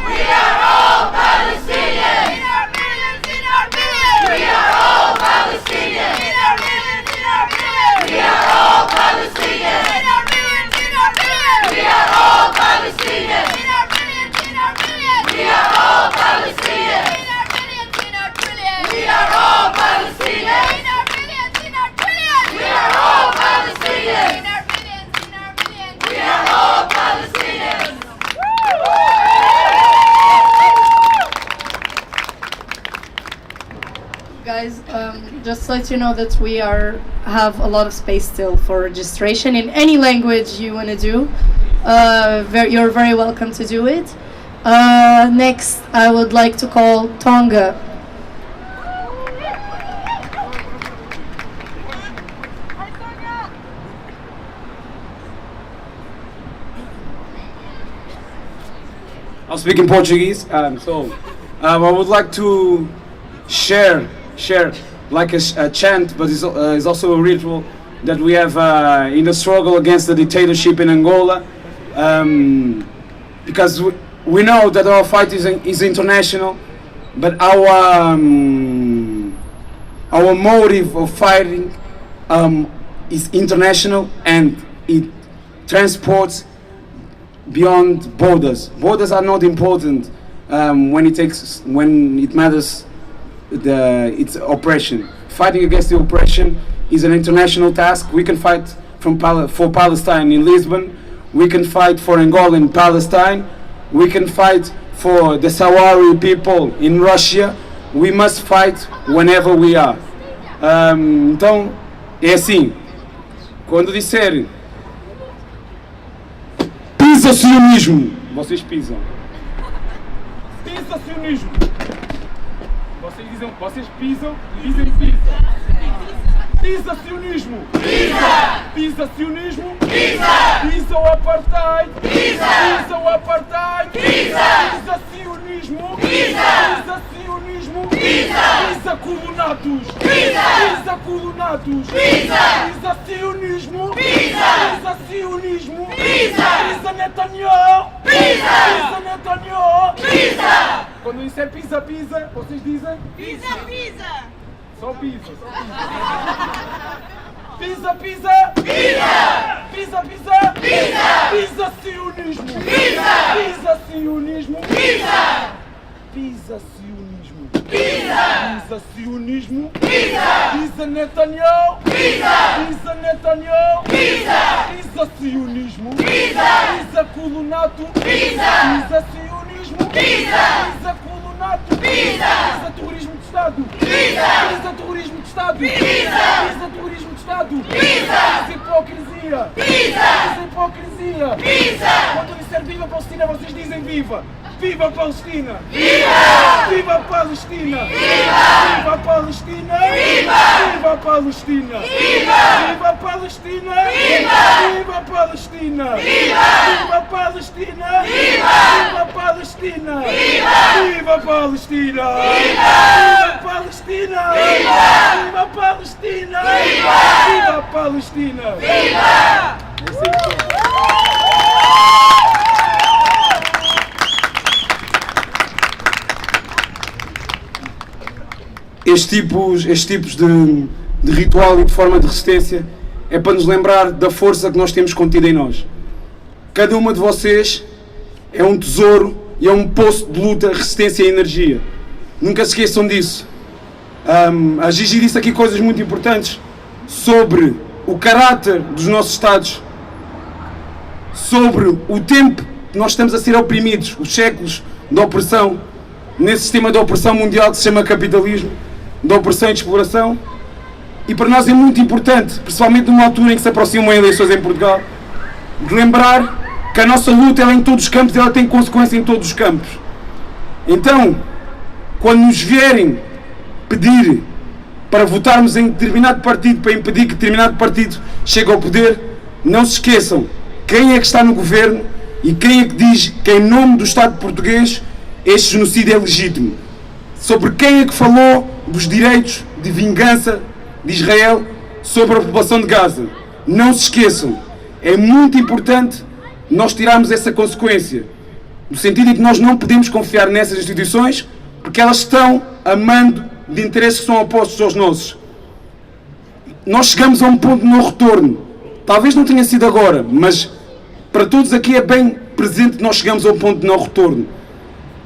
We are all Palestinians! In our millions, in our billions! We are all Palestinians! In our millions, in our billions! We are all Palestinians! In our millions, in our billions! We are all Palestinians! In our millions, in our billions! We are all Palestinians! In our millions, in our billions! We are all Palestinians! In our millions, in our billions! We are all Palestinians! In our millions, in our billions! We are all Palestinians! Guys, just to let you know that we have a lot of space still for registration in any language you want to do. You're very welcome to do it. Next, I would like to call Tonga. I'll speak in Portuguese. I would like to share like a chant, but it's also a ritual that we have in the struggle against the dictatorship in Angola, because we know that our fight is international, but our motive of fighting is international, and it transports beyond borders. Borders are not important when it matters. It's oppression. Fighting against the oppression is an international task. We can fight for Palestine in Lisbon. We can fight for Angola in Palestine. We can fight for the Sahrawi people in Russia, we must fight whenever we are. Então, é assim, quando disserem pisa sionismo, vocês pisam. Pisa sionismo. Vocês pisam e dizem pisa. Pisa sionismo. Pisa. Pisa sionismo. Pisa. Pisa o apartheid. Pisa. Pisa o apartheid. Pisa. Pisa sionismo. Pisa. Pisa sionismo. Pisa. Pisa colonatos. Pisa. Pisa colonatos. Pisa. Pisa sionismo. Pisa. Pisa sionismo. Pisa. Pisa Netanyahu. Pisa. Pisa Netanyahu. Pisa. Quando disser pisa, pisa, vocês dizem? Pisa, pisa. Só pisa, só pisa. Pisa, pisa. Pisa. Pisa, pisa. Pisa. Pisa sionismo. Pisa. Pisa sionismo. Pisa. Pisa sionismo. Pisa. Pisa sionismo. Pisa. Pisa Netanyahu. Pisa. Pisa Netanyahu. Pisa. Pisa sionismo. Pisa. Pisa colonato. Pisa. Pisa sionismo. Pisa. Pisa colonato. Pisa. Pisa terrorismo de Estado. Pisa. Pisa terrorismo de Estado. Pisa. Pisa terrorismo de Estado. Pisa. Pisa hipocrisia. Pisa. Pisa hipocrisia. Pisa. Quando disser viva Palestina, vocês dizem viva. Viva Palestina! Viva! Viva Palestina! Viva! Viva Palestina! Viva! Viva Palestina! Viva! Viva Palestina! Viva! Viva Palestina! Viva! Viva Palestina! Viva! Viva Palestina! Viva! Viva Palestina! Viva! Viva Palestina! Viva! Viva Palestina! Viva! Viva Palestina! Viva! Estes tipos de ritual e de forma de resistência é para nos lembrar da força que nós temos contida em nós. Cada uma de vocês é um tesouro e é um poço de luta, resistência e energia. Nunca se esqueçam disso. A Gigi disse aqui coisas muito importantes sobre o caráter dos nossos Estados, sobre o tempo que nós estamos a ser oprimidos, os séculos de opressão, nesse sistema de opressão mundial que se chama capitalismo, de opressão e de exploração. E para nós é muito importante, principalmente numa altura em que se aproximam eleições em Portugal, de lembrar que a nossa luta ela é em todos os campos e ela tem consequência em todos os campos. Então, quando nos vierem pedir para votarmos em determinado partido, para impedir que determinado partido chegue ao poder, não se esqueçam quem é que está no governo e quem é que diz que em nome do Estado português este genocídio é legítimo. Sobre quem é que falou dos direitos de vingança de Israel sobre a população de Gaza. Não se esqueçam, é muito importante nós tirarmos essa consequência, no sentido em que nós não podemos confiar nessas instituições porque elas estão a mando de interesses que são opostos aos nossos. Nós chegamos a um ponto de não retorno. Talvez não tenha sido agora, mas para todos aqui é bem presente que nós chegamos a um ponto de não retorno.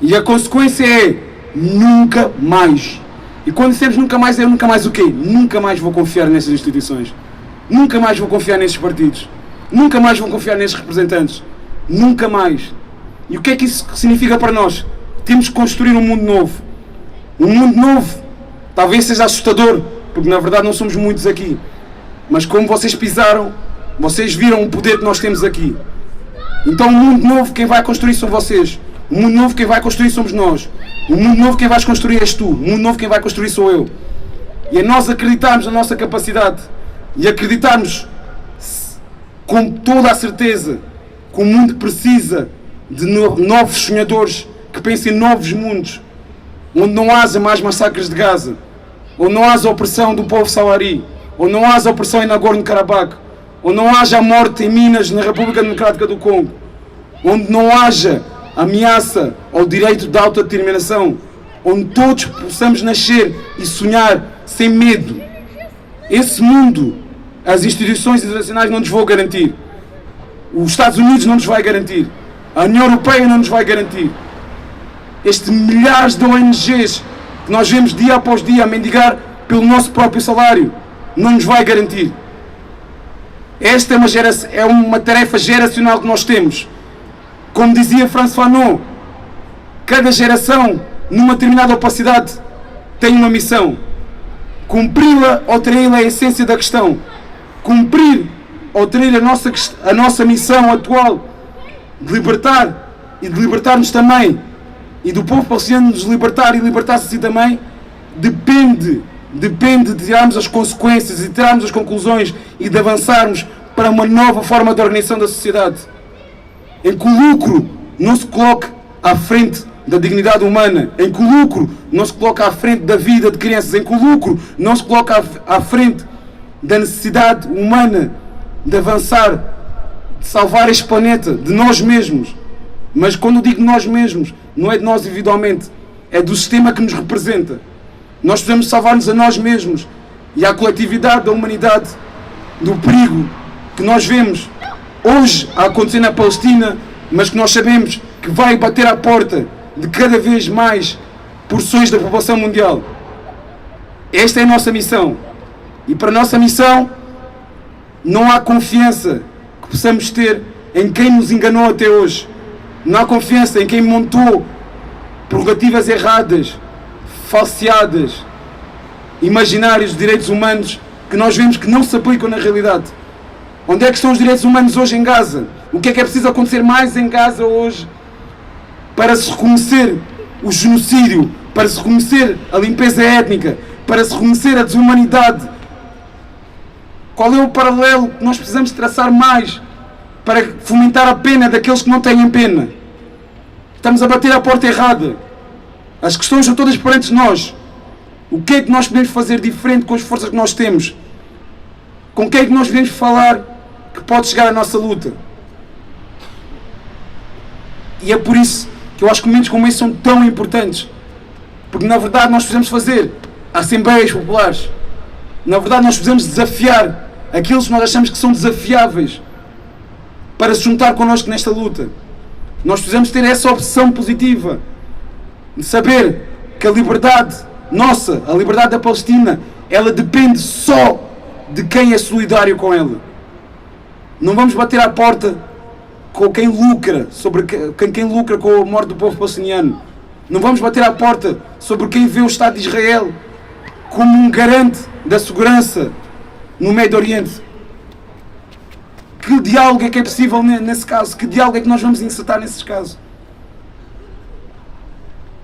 E a consequência é nunca mais. E quando dissemos nunca mais, é nunca mais o quê? Nunca mais vou confiar nessas instituições. Nunca mais vou confiar nesses partidos. Nunca mais vou confiar nesses representantes. Nunca mais. E o que é que isso significa para nós? Temos que construir um mundo novo. Um mundo novo talvez seja assustador, porque na verdade não somos muitos aqui. Mas como vocês pisaram, vocês viram o poder que nós temos aqui. Então um mundo novo quem vai construir são vocês. Um mundo novo quem vai construir somos nós. Um mundo novo quem vai construir és tu. Um mundo novo quem vai construir sou eu. E é nós acreditarmos na nossa capacidade e acreditarmos com toda a certeza que o mundo precisa de novos sonhadores que pensem em novos mundos, onde não haja mais massacres de Gaza, onde não haja opressão do povo saharaui, onde não haja opressão em Nagorno-Karabakh, onde não haja morte em Minas, na República Democrática do Congo, onde não haja ameaça ao direito de autodeterminação, onde todos possamos nascer e sonhar sem medo. Esse mundo, as instituições internacionais não nos vão garantir. Os Estados Unidos não nos vai garantir. A União Europeia não nos vai garantir. Estes milhares de ONGs que nós vemos dia após dia a mendigar pelo nosso próprio salário não nos vai garantir. Esta é uma tarefa geracional que nós temos. Como dizia François Fanon, Cada geração, numa determinada opacidade, tem uma missão. Cumpri-la ou traí-la é a essência da questão. Cumprir ou trair a nossa missão atual de libertar e de libertar-nos também, e do povo palestiniano nos libertar e libertar-se assim também, depende de tirarmos as consequências e tirarmos as conclusões e de avançarmos para uma nova forma de organização da sociedade, em que o lucro não se coloque à frente da dignidade humana, em que o lucro não se coloca à frente da vida de crianças, em que o lucro não se coloca à frente da necessidade humana de avançar, de salvar este planeta, de nós mesmos. Mas quando eu digo nós mesmos, não é de nós individualmente, é do sistema que nos representa. Nós podemos salvar-nos a nós mesmos e à coletividade da humanidade do perigo que nós vemos hoje a acontecer na Palestina, mas que nós sabemos que vai bater à porta de cada vez mais porções da população mundial. Esta é a nossa missão. E para a nossa missão não há confiança que possamos ter em quem nos enganou até hoje. Não há confiança em quem montou prerrogativas erradas, falseadas, imaginários de direitos humanos que nós vemos que não se aplicam na realidade. Onde é que estão os direitos humanos hoje em Gaza? O que é preciso acontecer mais em Gaza hoje para se reconhecer o genocídio, para se reconhecer a limpeza étnica, para se reconhecer a desumanidade? Qual é o paralelo que nós precisamos traçar mais para fomentar a pena daqueles que não têm pena? Estamos a bater à porta errada. As questões são todas perante nós. O que é que nós podemos fazer diferente com as forças que nós temos? Com quem é que nós podemos falar que pode chegar à nossa luta? E é por isso que eu acho que momentos como esses são tão importantes. Porque na verdade nós precisamos fazer assembleias populares. Na verdade nós precisamos desafiar aqueles que nós achamos que são desafiáveis para se juntar connosco nesta luta. Nós precisamos ter essa opção positiva de saber que a liberdade nossa, a liberdade da Palestina, ela depende só de quem é solidário com ela. Não vamos bater à porta com quem lucra, quem lucra com a morte do povo palestiniano. Não vamos bater à porta sobre quem vê o Estado de Israel como um garante da segurança no Médio Oriente. Que diálogo é que é possível nesse caso? Que diálogo é que nós vamos insertar nesses casos?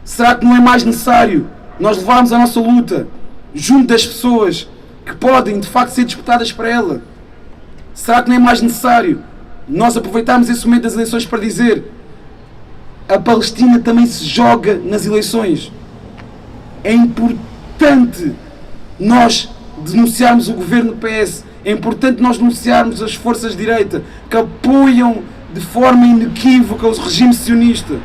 Será que não é mais necessário nós levarmos a nossa luta junto das pessoas que podem de facto ser disputadas para ela? Será que não é mais necessário nós aproveitarmos esse momento das eleições para dizer: a Palestina também se joga nas eleições? É importante nós denunciarmos o governo do PS, é importante nós denunciarmos as forças de direita que apoiam de forma inequívoca o regime sionista,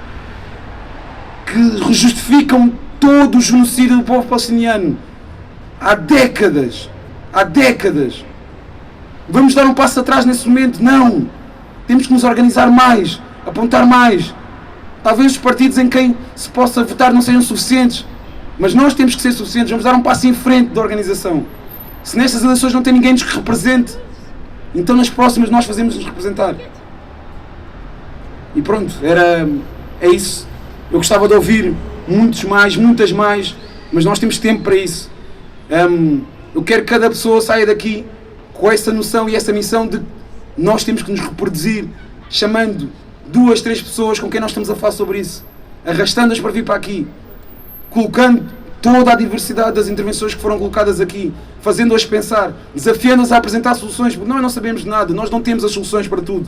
que justificam todo o genocídio do povo palestiniano há décadas. Vamos dar um passo atrás nesse momento? Não! Temos que nos organizar mais, apontar mais. Talvez os partidos em quem se possa votar não sejam suficientes, mas nós temos que ser suficientes. Vamos dar um passo em frente da organização. Se nestas eleições não tem ninguém que nos represente, então nas próximas nós fazemos-nos representar. E pronto, é isso. Eu gostava de ouvir muitas mais, mas nós temos tempo para isso. Eu quero que cada pessoa saia daqui com essa noção e essa missão de nós temos que nos reproduzir, chamando 2, 3 pessoas com quem nós estamos a falar sobre isso, arrastando-as para vir para aqui, colocando toda a diversidade das intervenções que foram colocadas aqui, fazendo-as pensar, desafiando-as a apresentar soluções, porque nós não sabemos de nada, nós não temos as soluções para tudo,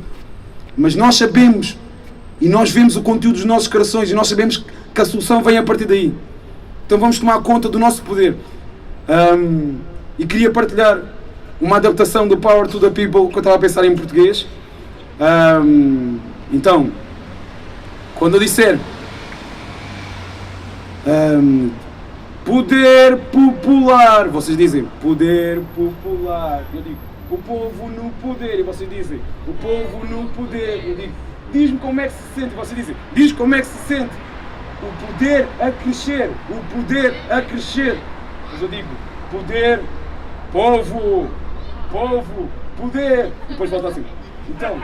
mas nós sabemos e nós vemos o conteúdo dos nossos corações e nós sabemos que a solução vem a partir daí. Então vamos tomar conta do nosso poder. E queria partilhar uma adaptação do Power to the People que eu estava a pensar em português. Então, quando eu disser poder popular, vocês dizem poder popular. Eu digo o povo no poder e vocês dizem o povo no poder. Eu digo diz-me como é que se sente, vocês dizem diz como é que se sente. O poder a crescer, o poder a crescer. Mas eu digo poder, povo, poder. E depois volta assim. Então,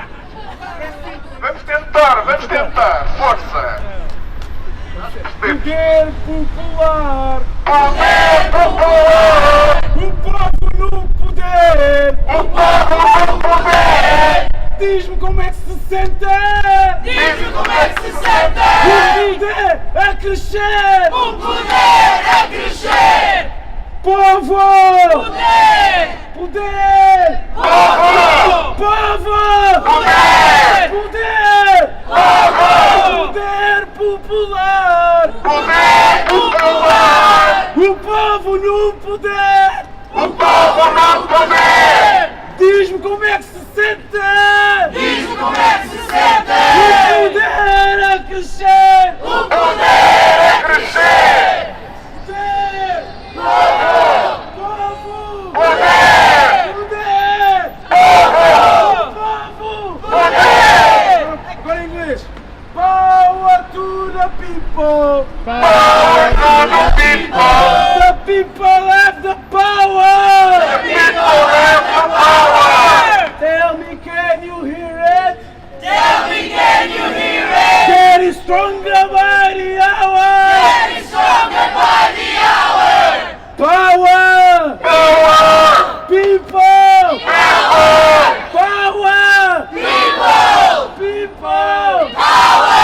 vamos tentar, força. Poder popular! Poder popular! O povo no poder! O povo no poder! Diz-me como é que se sente! Diz-me como é que se sente! O poder a crescer! O poder a crescer! Povo! Poder! Poder! Povo! Povo! Poder! Poder! Povo! Poder popular! Poder popular! O povo no poder! O povo no poder! Diz-me como é que se sente! Diz-me como é que se sente! O poder a crescer! O poder a crescer! Poder! Povo! Povo! Poder! Poder! Povo! Povo! Poder! Agora em inglês! Power to the people! Power to the people! The people have the power! The people have the power! Tell me, can you hear it? Tell me, can you hear it? Getting stronger by the hour! Getting stronger by the hour! Power! Power! People! Power! Power! People! People! Power!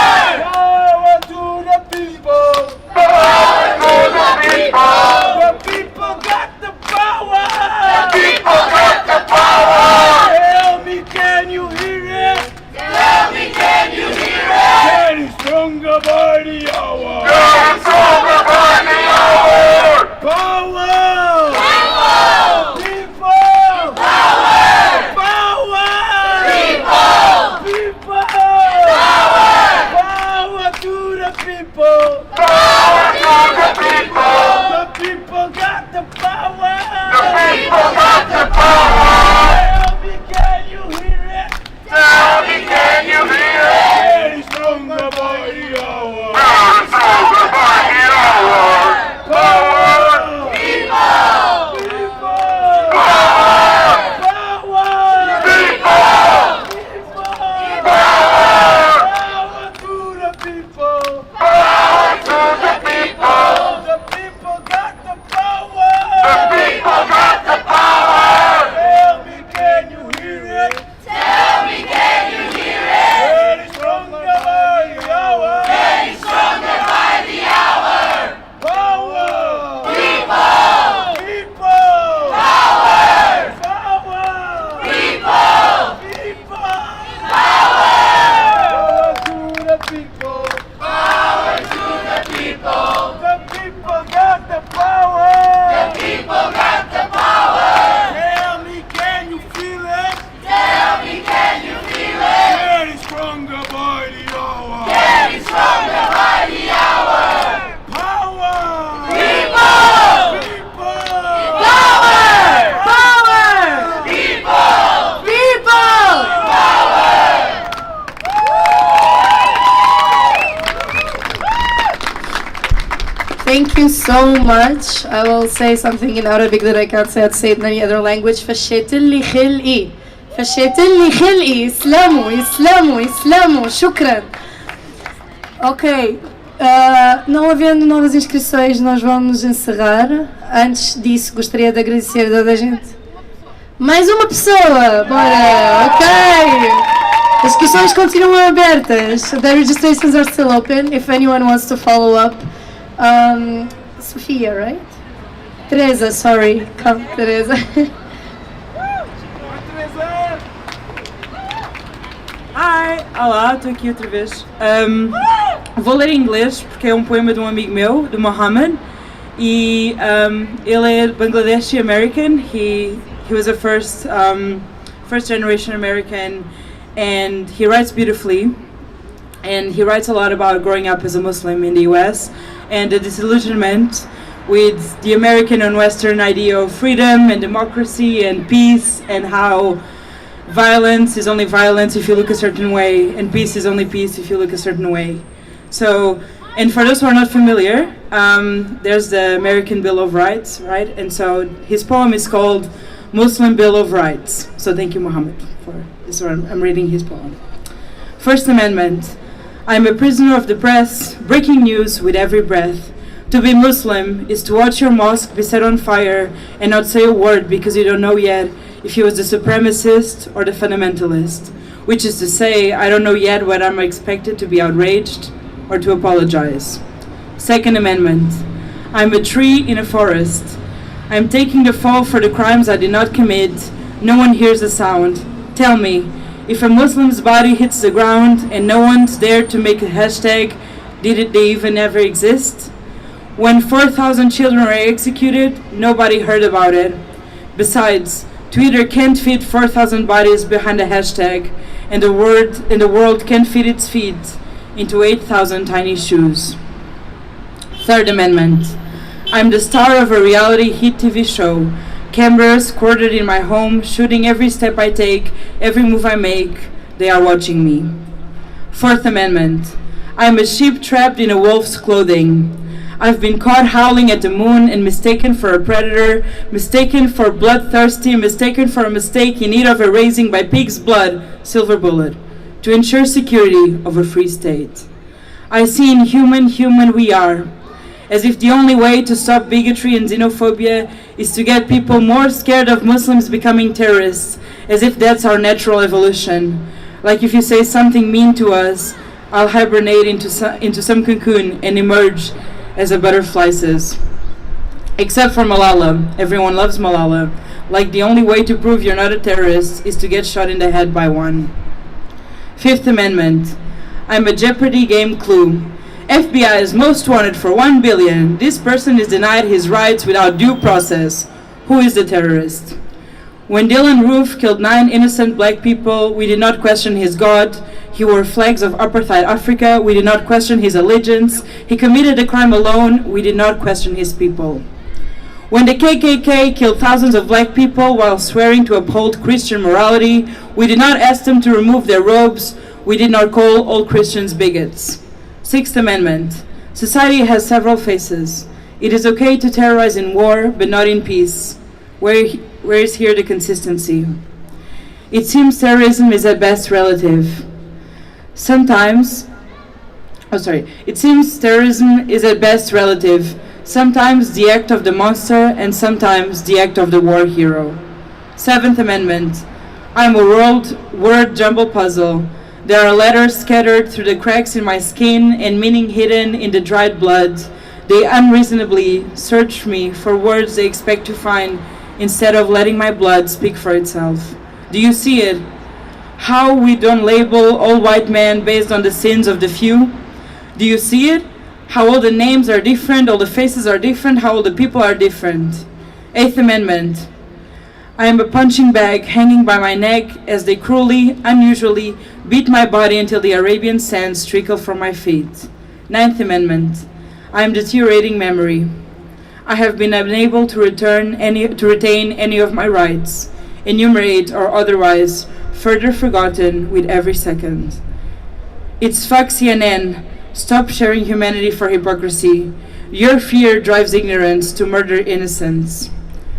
Power to the people! Power to the people! The people got the power! The people got the power! Tell me, can you hear it? Tell me, can you hear it? Getting stronger by the hour! Getting stronger by the hour! Power! People! People! Power! Power! People! People! Power! Power to the people! Power to the people! The people got the power! The people got the power! Tell me, can you hear it? Tell me, can you hear it? Getting stronger by the hour! Getting stronger by the hour! Power! People! People! Power! Power! People! People! Power! Power to the people! Power to the people! The people got the power! The people got the power! Tell me, can you hear it? Tell me, can you hear it? Getting stronger by the hour! Getting stronger by the hour! Power! People! People! Power! Power! People! People! Power! Power to the people! Power to the people! The people got the power! The people got the power! Tell me, can you feel it? Tell me, can you feel it? Getting stronger by the hour! Getting stronger by the hour! Power! People! People! Power! Power! People! People! Power! Thank you so much. I will say something in Arabic that I can't say it in any other language. فشيت اللي خلقي فشيت اللي خلقي يسلموا يسلموا يسلموا شكرا. Ok, não havendo novas inscrições, nós vamos encerrar. Antes disso, gostaria de agradecer a toda a gente. Mais uma pessoa! Bora! Ok! As inscrições continuam abertas. The registrations are still open if anyone wants to follow up. Sofia, right? Teresa, sorry. Come, Teresa. Hi! Olá, estou aqui outra vez. Vou ler em inglês porque é um poema de um amigo meu, do Mohammed. E ele é Bangladeshi American. He was a first generation American, and he writes beautifully. And he writes a lot about growing up as a Muslim in the US and the disillusionment with the American and Western idea of freedom and democracy and peace, and how violence is only violence if you look a certain way, and peace is only peace if you look a certain way. So, and for those who are not familiar, there's the American Bill of Rights, right? And so his poem is called Muslim Bill of Rights. So thank you, Muhammad, for this. I'm reading his poem. First Amendment. I'm a prisoner of the press, breaking news with every breath. To be Muslim is to watch your mosque be set on fire and not say a word because you don't know yet if he was the supremacist or the fundamentalist. Which is to say, I don't know yet whether I'm expected to be outraged or to apologize. Second Amendment. I'm a tree in a forest. I'm taking the fall for the crimes I did not commit. No one hears a sound. Tell me, if a Muslim's body hits the ground and no one's there to make a hashtag, did they even ever exist? When 4,000 children were executed, nobody heard about it. Besides, Twitter can't fit 4,000 bodies behind a hashtag, and the world can't fit its feet into 8,000 tiny shoes. Third Amendment. I'm the star of a reality hit TV show. Cameras quartered in my home, shooting every step I take, every move I make. They are watching me. Fourth Amendment. I'm a sheep trapped in a wolf's clothing. I've been caught howling at the moon and mistaken for a predator, mistaken for bloodthirsty, mistaken for a mistake in need of erasing by pig's blood, silver bullet, to ensure security of a free state. I see in human we are, as if the only way to stop bigotry and xenophobia is to get people more scared of Muslims becoming terrorists, as if that's our natural evolution. Like if you say something mean to us, I'll hibernate into some cocoon and emerge as a butterfly says. Except for Malala. Everyone loves Malala. Like the only way to prove you're not a terrorist is to get shot in the head by one. Fifth Amendment. I'm a Jeopardy game clue. FBI is most wanted for 1 billion. This person is denied his rights without due process. Who is the terrorist? When Dylan Roof killed 9 innocent black people, we did not question his God. He wore flags of apartheid Africa. We did not question his allegiance. He committed a crime alone. We did not question his people. When the KKK killed thousands of black people while swearing to uphold Christian morality, we did not ask them to remove their robes. We did not call all Christians bigots. Sixth Amendment. Society has several faces. It is okay to terrorize in war, but not in peace. Where is here the consistency? It seems terrorism is at best relative. It seems terrorism is at best relative. Sometimes the act of the monster and sometimes the act of the war hero. Seventh Amendment. I'm a word jumble puzzle. There are letters scattered through the cracks in my skin and meaning hidden in the dried blood. They unreasonably search me for words they expect to find instead of letting my blood speak for itself. Do you see it? How we don't label all white men based on the sins of the few? Do you see it? How all the names are different, all the faces are different, how all the people are different. Eighth Amendment. I am a punching bag hanging by my neck as they cruelly, unusually beat my body until the Arabian sands trickle from my feet. Ninth Amendment. I am deteriorating memory. I have been unable to retain any of my rights, enumerate or otherwise, further forgotten with every second. It's fuck CNN. Stop sharing humanity for hypocrisy. Your fear drives ignorance to murder innocence.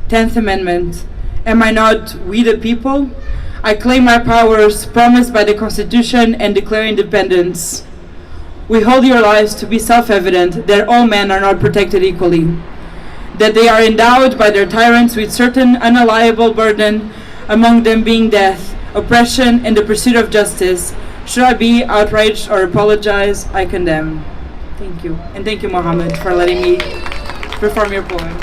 10th Amendment. Am I not we the people? I claim my powers promised by the Constitution and declare independence. We hold your lives to be self-evident that all men are not protected equally, that they are endowed by their tyrants with certain unalliable burden, among them being death, oppression, and the pursuit of justice. Should I be outraged or apologize, I condemn. Thank you. And thank you, Mohammed, for letting me perform your poem.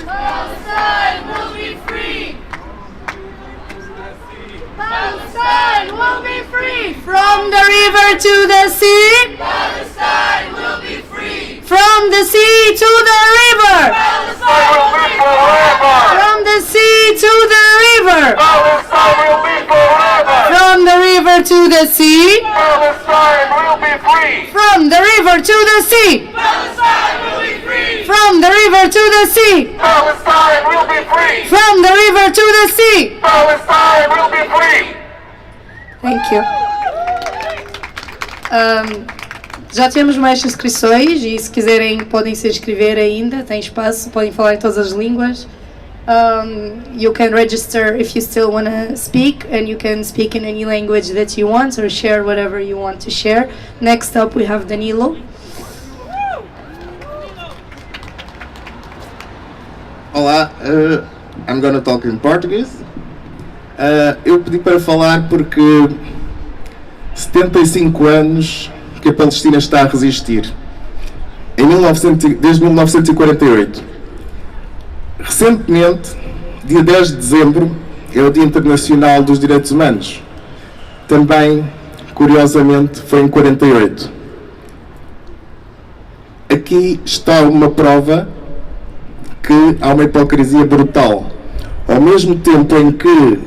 Palestine will be free! Palestine will be free! From the river to the sea! Palestine will be free! From the sea to the river! Palestine will be forever! From the sea to the river! Palestine will be forever! From the river to the sea! Palestine will be free! From the river to the sea! Palestine will be free! From the river to the sea! Palestine will be free! From the river to the sea! Palestine will be free! Thank you. Já temos mais inscrições e se quiserem podem se inscrever ainda, tem espaço, podem falar em todas as línguas You can register if you still want to speak, and you can speak in any language that you want or share whatever you want to share. Next up we have Danilo. Olá, I'm gonna talk in Portuguese. Eu pedi para falar porque 75 anos que a Palestina está a resistir, desde 1948. Recentemente, dia 10 de dezembro, é o Dia Internacional dos Direitos Humanos. Também, curiosamente, foi em 48. Aqui está uma prova que há uma hipocrisia brutal. Ao mesmo tempo em que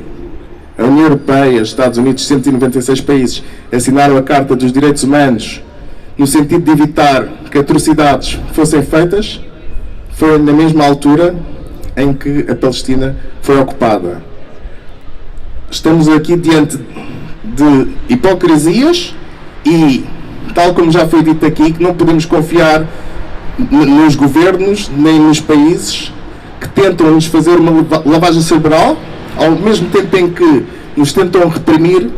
a União Europeia, os Estados Unidos, 196 países, assinaram a Carta dos Direitos Humanos no sentido de evitar que atrocidades fossem feitas, foi na mesma altura em que a Palestina foi ocupada. Estamos aqui diante de hipocrisias e, tal como já foi dito aqui, que não podemos confiar nos governos nem nos países que tentam nos fazer uma lavagem cerebral, ao mesmo tempo em que nos tentam reprimir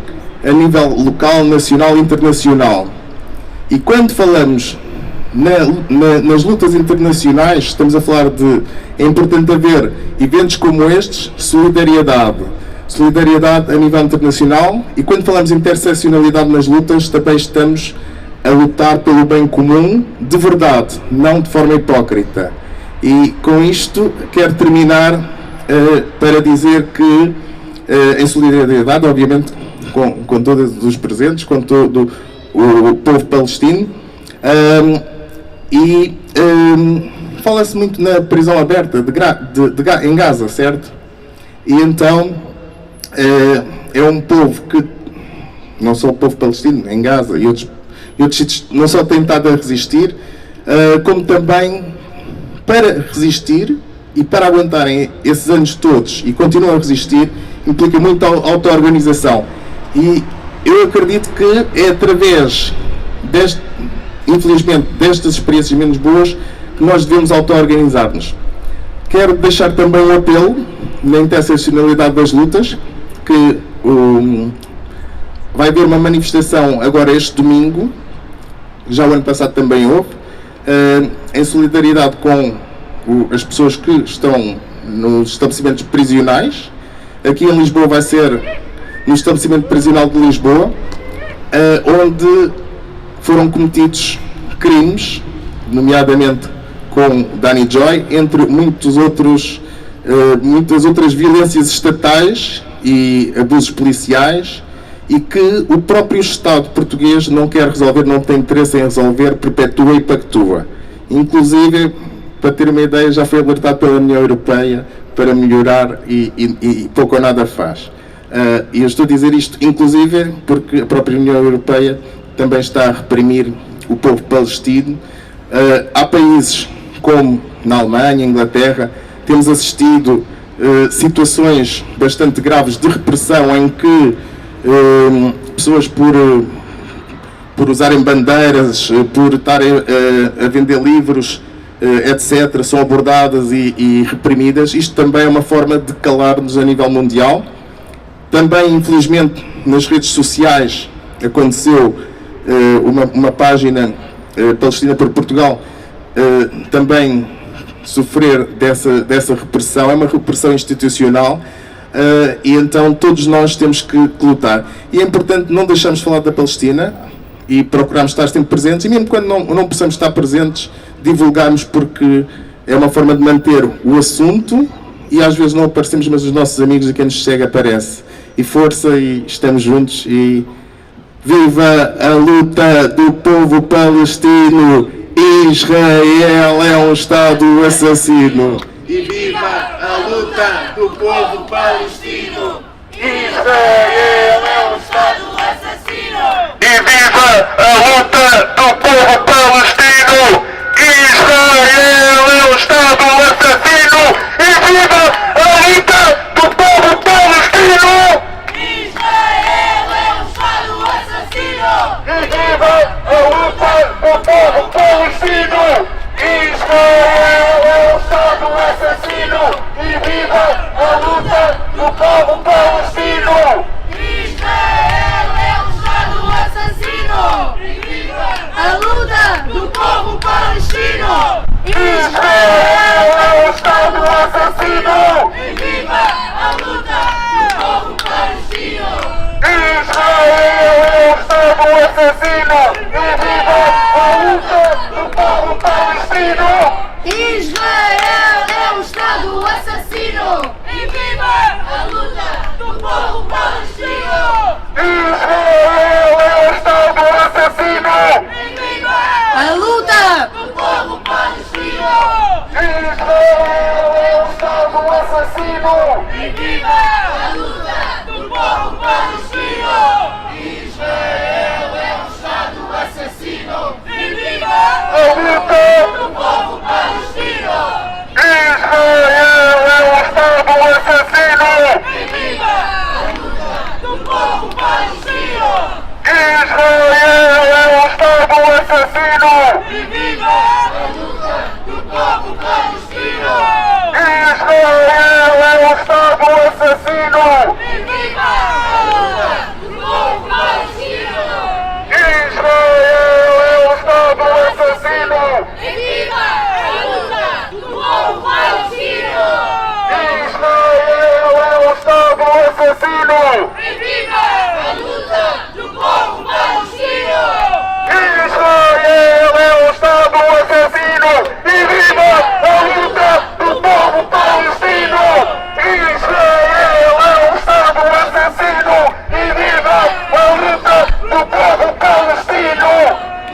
a nível local, nacional e internacional. E quando falamos nas lutas internacionais, estamos a falar de... É importante haver eventos como estes, solidariedade a nível internacional, e quando falamos em interseccionalidade nas lutas, também estamos a lutar pelo bem comum de verdade, não de forma hipócrita. E com isto quero terminar para dizer que, em solidariedade, obviamente, com todos os presentes, com todo o povo palestino, fala-se muito na prisão aberta em Gaza, certo? E então é um povo que, não só o povo palestino, em Gaza e outros sítios, não só tem estado a resistir, como também para resistir e para aguentarem esses anos todos e continuam a resistir, implica muita auto-organização. E eu acredito que é através infelizmente, destas experiências menos boas, que nós devemos auto-organizar-nos. Quero deixar também um apelo na interseccionalidade das lutas, que vai haver uma manifestação agora este domingo, já o ano passado também houve, em solidariedade com as pessoas que estão nos estabelecimentos prisionais. Aqui em Lisboa vai ser no estabelecimento prisional de Lisboa, onde foram cometidos crimes, nomeadamente com Danny Joy, entre muitas outras violências estatais e abusos policiais, e que o próprio Estado português não quer resolver, não tem interesse em resolver, perpetua e pactua. Inclusive, para ter uma ideia, já foi alertado pela União Europeia para melhorar e pouco ou nada faz. E eu estou a dizer isto, inclusive, porque a própria União Europeia também está a reprimir o povo palestino. Há países como na Alemanha, Inglaterra, temos assistido situações bastante graves de repressão em que pessoas por usarem bandeiras, por estarem a vender livros, etc., são abordadas e reprimidas. Isto também é uma forma de calar-nos a nível mundial. Também, infelizmente, nas redes sociais aconteceu uma página Palestina por Portugal também sofrer dessa repressão. É uma repressão institucional, e então todos nós temos que lutar. E é importante não deixarmos de falar da Palestina e procurarmos estar sempre presentes, e mesmo quando não possamos estar presentes, divulgarmos, porque é uma forma de manter o assunto, e às vezes não aparecemos, mas os nossos amigos e quem nos segue aparece. E força, e estamos juntos, e viva a luta do povo palestino! Israel é um Estado assassino! E viva a luta do povo palestino! Israel é um Estado assassino! E viva a luta do povo palestino! Israel é um Estado assassino! E viva a luta do povo palestino! Israel é um Estado assassino! E viva a luta do povo palestino! Israel é um Estado assassino! E viva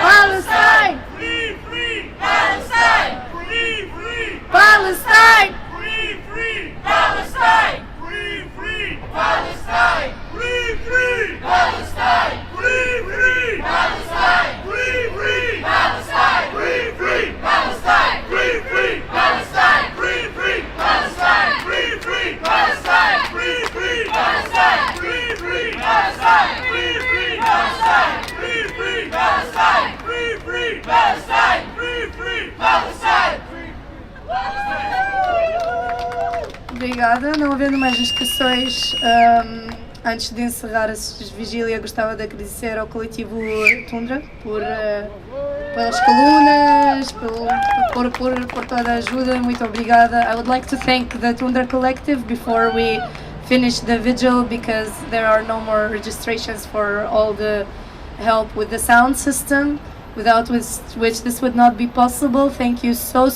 Palestine! Free, free! Palestine! Free, free! Palestine! Free, free! Palestine! Free, free! Palestine! Free, free! Palestine! Free, free! Palestine! Free, free! Palestine! Free, free! Palestine! Free, free! Palestine! Free, free! Palestine! Free, free! Palestine! Free, free! Palestine! Free, free! Palestine! Free, free! Palestine! Free, free! Palestine! Free, free! Palestine! Free, free! Palestine! Obrigada. Não havendo mais inscrições, antes de encerrar a vigília, gostava de agradecer ao coletivo Tundra pelas colunas, por toda a ajuda. Muito obrigada. I would like to thank the Tundra Collective before we finish the vigil, because there are no more registrations for all the help with the sound system, without which this would not be possible. Thank you so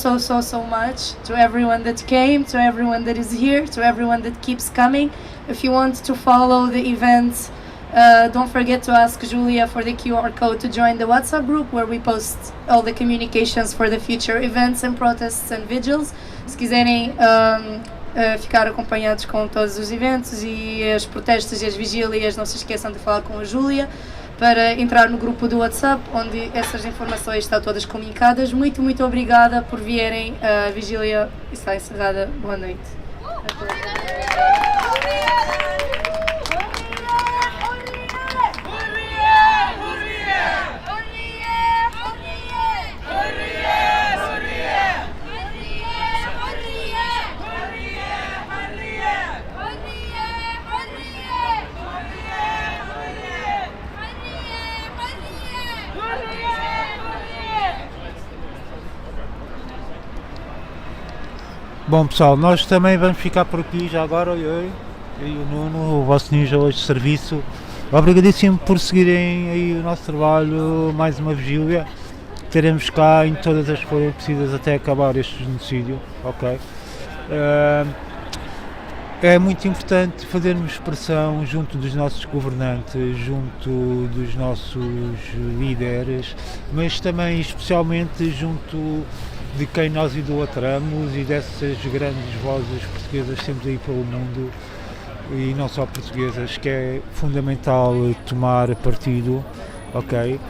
much to everyone that came, to everyone that is here, to everyone that keeps coming. If you want to follow the events, don't forget to ask Julia for the QR code to join the WhatsApp group, where we post all the communications for the future events and protests and vigils. Se quiserem ficar acompanhados com todos os eventos e as protestos e as vigílias, não se esqueçam de falar com a Júlia para entrar no grupo do WhatsApp, onde essas informações estão todas comunicadas. Muito obrigada por virem. A vigília está encerrada. Boa noite. Bom pessoal, nós também vamos ficar por aqui já agora, eu e o Nuno, o vosso ninja hoje de serviço. Obrigadíssimo por seguirem aí o nosso trabalho, mais uma vigília. Teremos cá em todas as que forem precisas até acabar este genocídio, ok? É muito importante fazermos pressão junto dos nossos governantes, junto dos nossos líderes, mas também especialmente junto de quem nós idolatramos e dessas grandes vozes portuguesas sempre aí pelo mundo, e não só portuguesas, que é fundamental tomar partido, ok?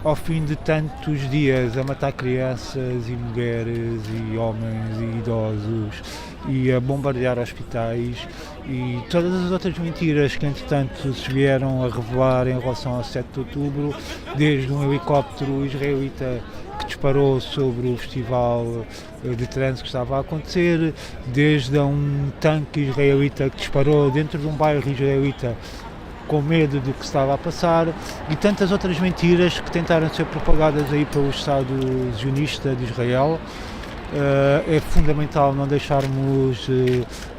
Ao fim de tantos dias a matar crianças e mulheres e homens e idosos e a bombardear hospitais e todas as outras mentiras que entretanto se vieram a revelar em relação ao 7 de outubro, desde um helicóptero israelita que disparou sobre o festival de trânsito que estava a acontecer, desde um tanque israelita que disparou dentro de um bairro israelita com medo do que estava a passar, e tantas outras mentiras que tentaram ser propagadas aí pelo Estado sionista de Israel. É fundamental não deixarmos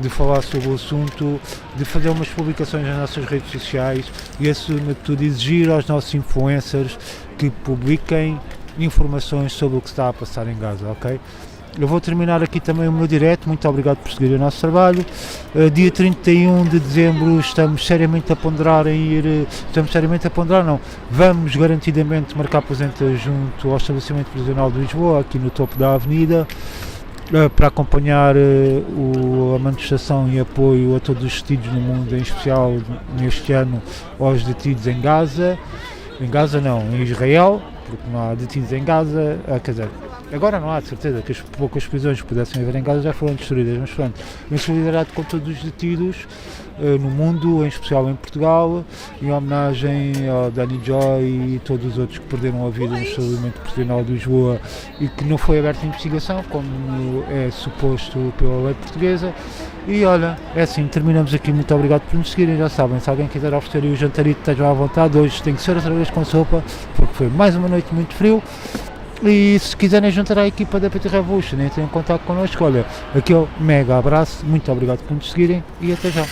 de falar sobre o assunto, de fazer umas publicações nas nossas redes sociais e, acima de tudo, exigir aos nossos influencers que publiquem informações sobre o que está a passar em Gaza, ok? Eu vou terminar aqui também o meu direto. Muito obrigado por seguir o nosso trabalho. Dia 31 de dezembro estamos seriamente a ponderar vamos garantidamente marcar presença junto ao estabelecimento prisional de Lisboa, aqui no topo da avenida, para acompanhar a manifestação e apoio a todos os detidos no mundo, em especial neste ano aos detidos em Gaza. Em Gaza não, em Israel, porque não há detidos em Gaza, quer dizer, agora não há, de certeza, que as poucas prisões que pudessem haver em Gaza já foram destruídas, mas pronto, em solidariedade com todos os detidos no mundo, em especial em Portugal, em homenagem ao Danny Joy e todos os outros que perderam a vida no estabelecimento prisional de Lisboa e que não foi aberta a investigação, como é suposto pela lei portuguesa. E olha, é assim, terminamos aqui. Muito obrigado por nos seguirem. Já sabem, se alguém quiser oferecer o jantarito, estejam à vontade. Hoje tem que ser outra vez com sopa, porque foi mais uma noite muito frio. E se quiserem juntar à equipa da PTrevolution, entrem em contato connosco. Olha, aquele mega abraço, muito obrigado por nos seguirem e até já.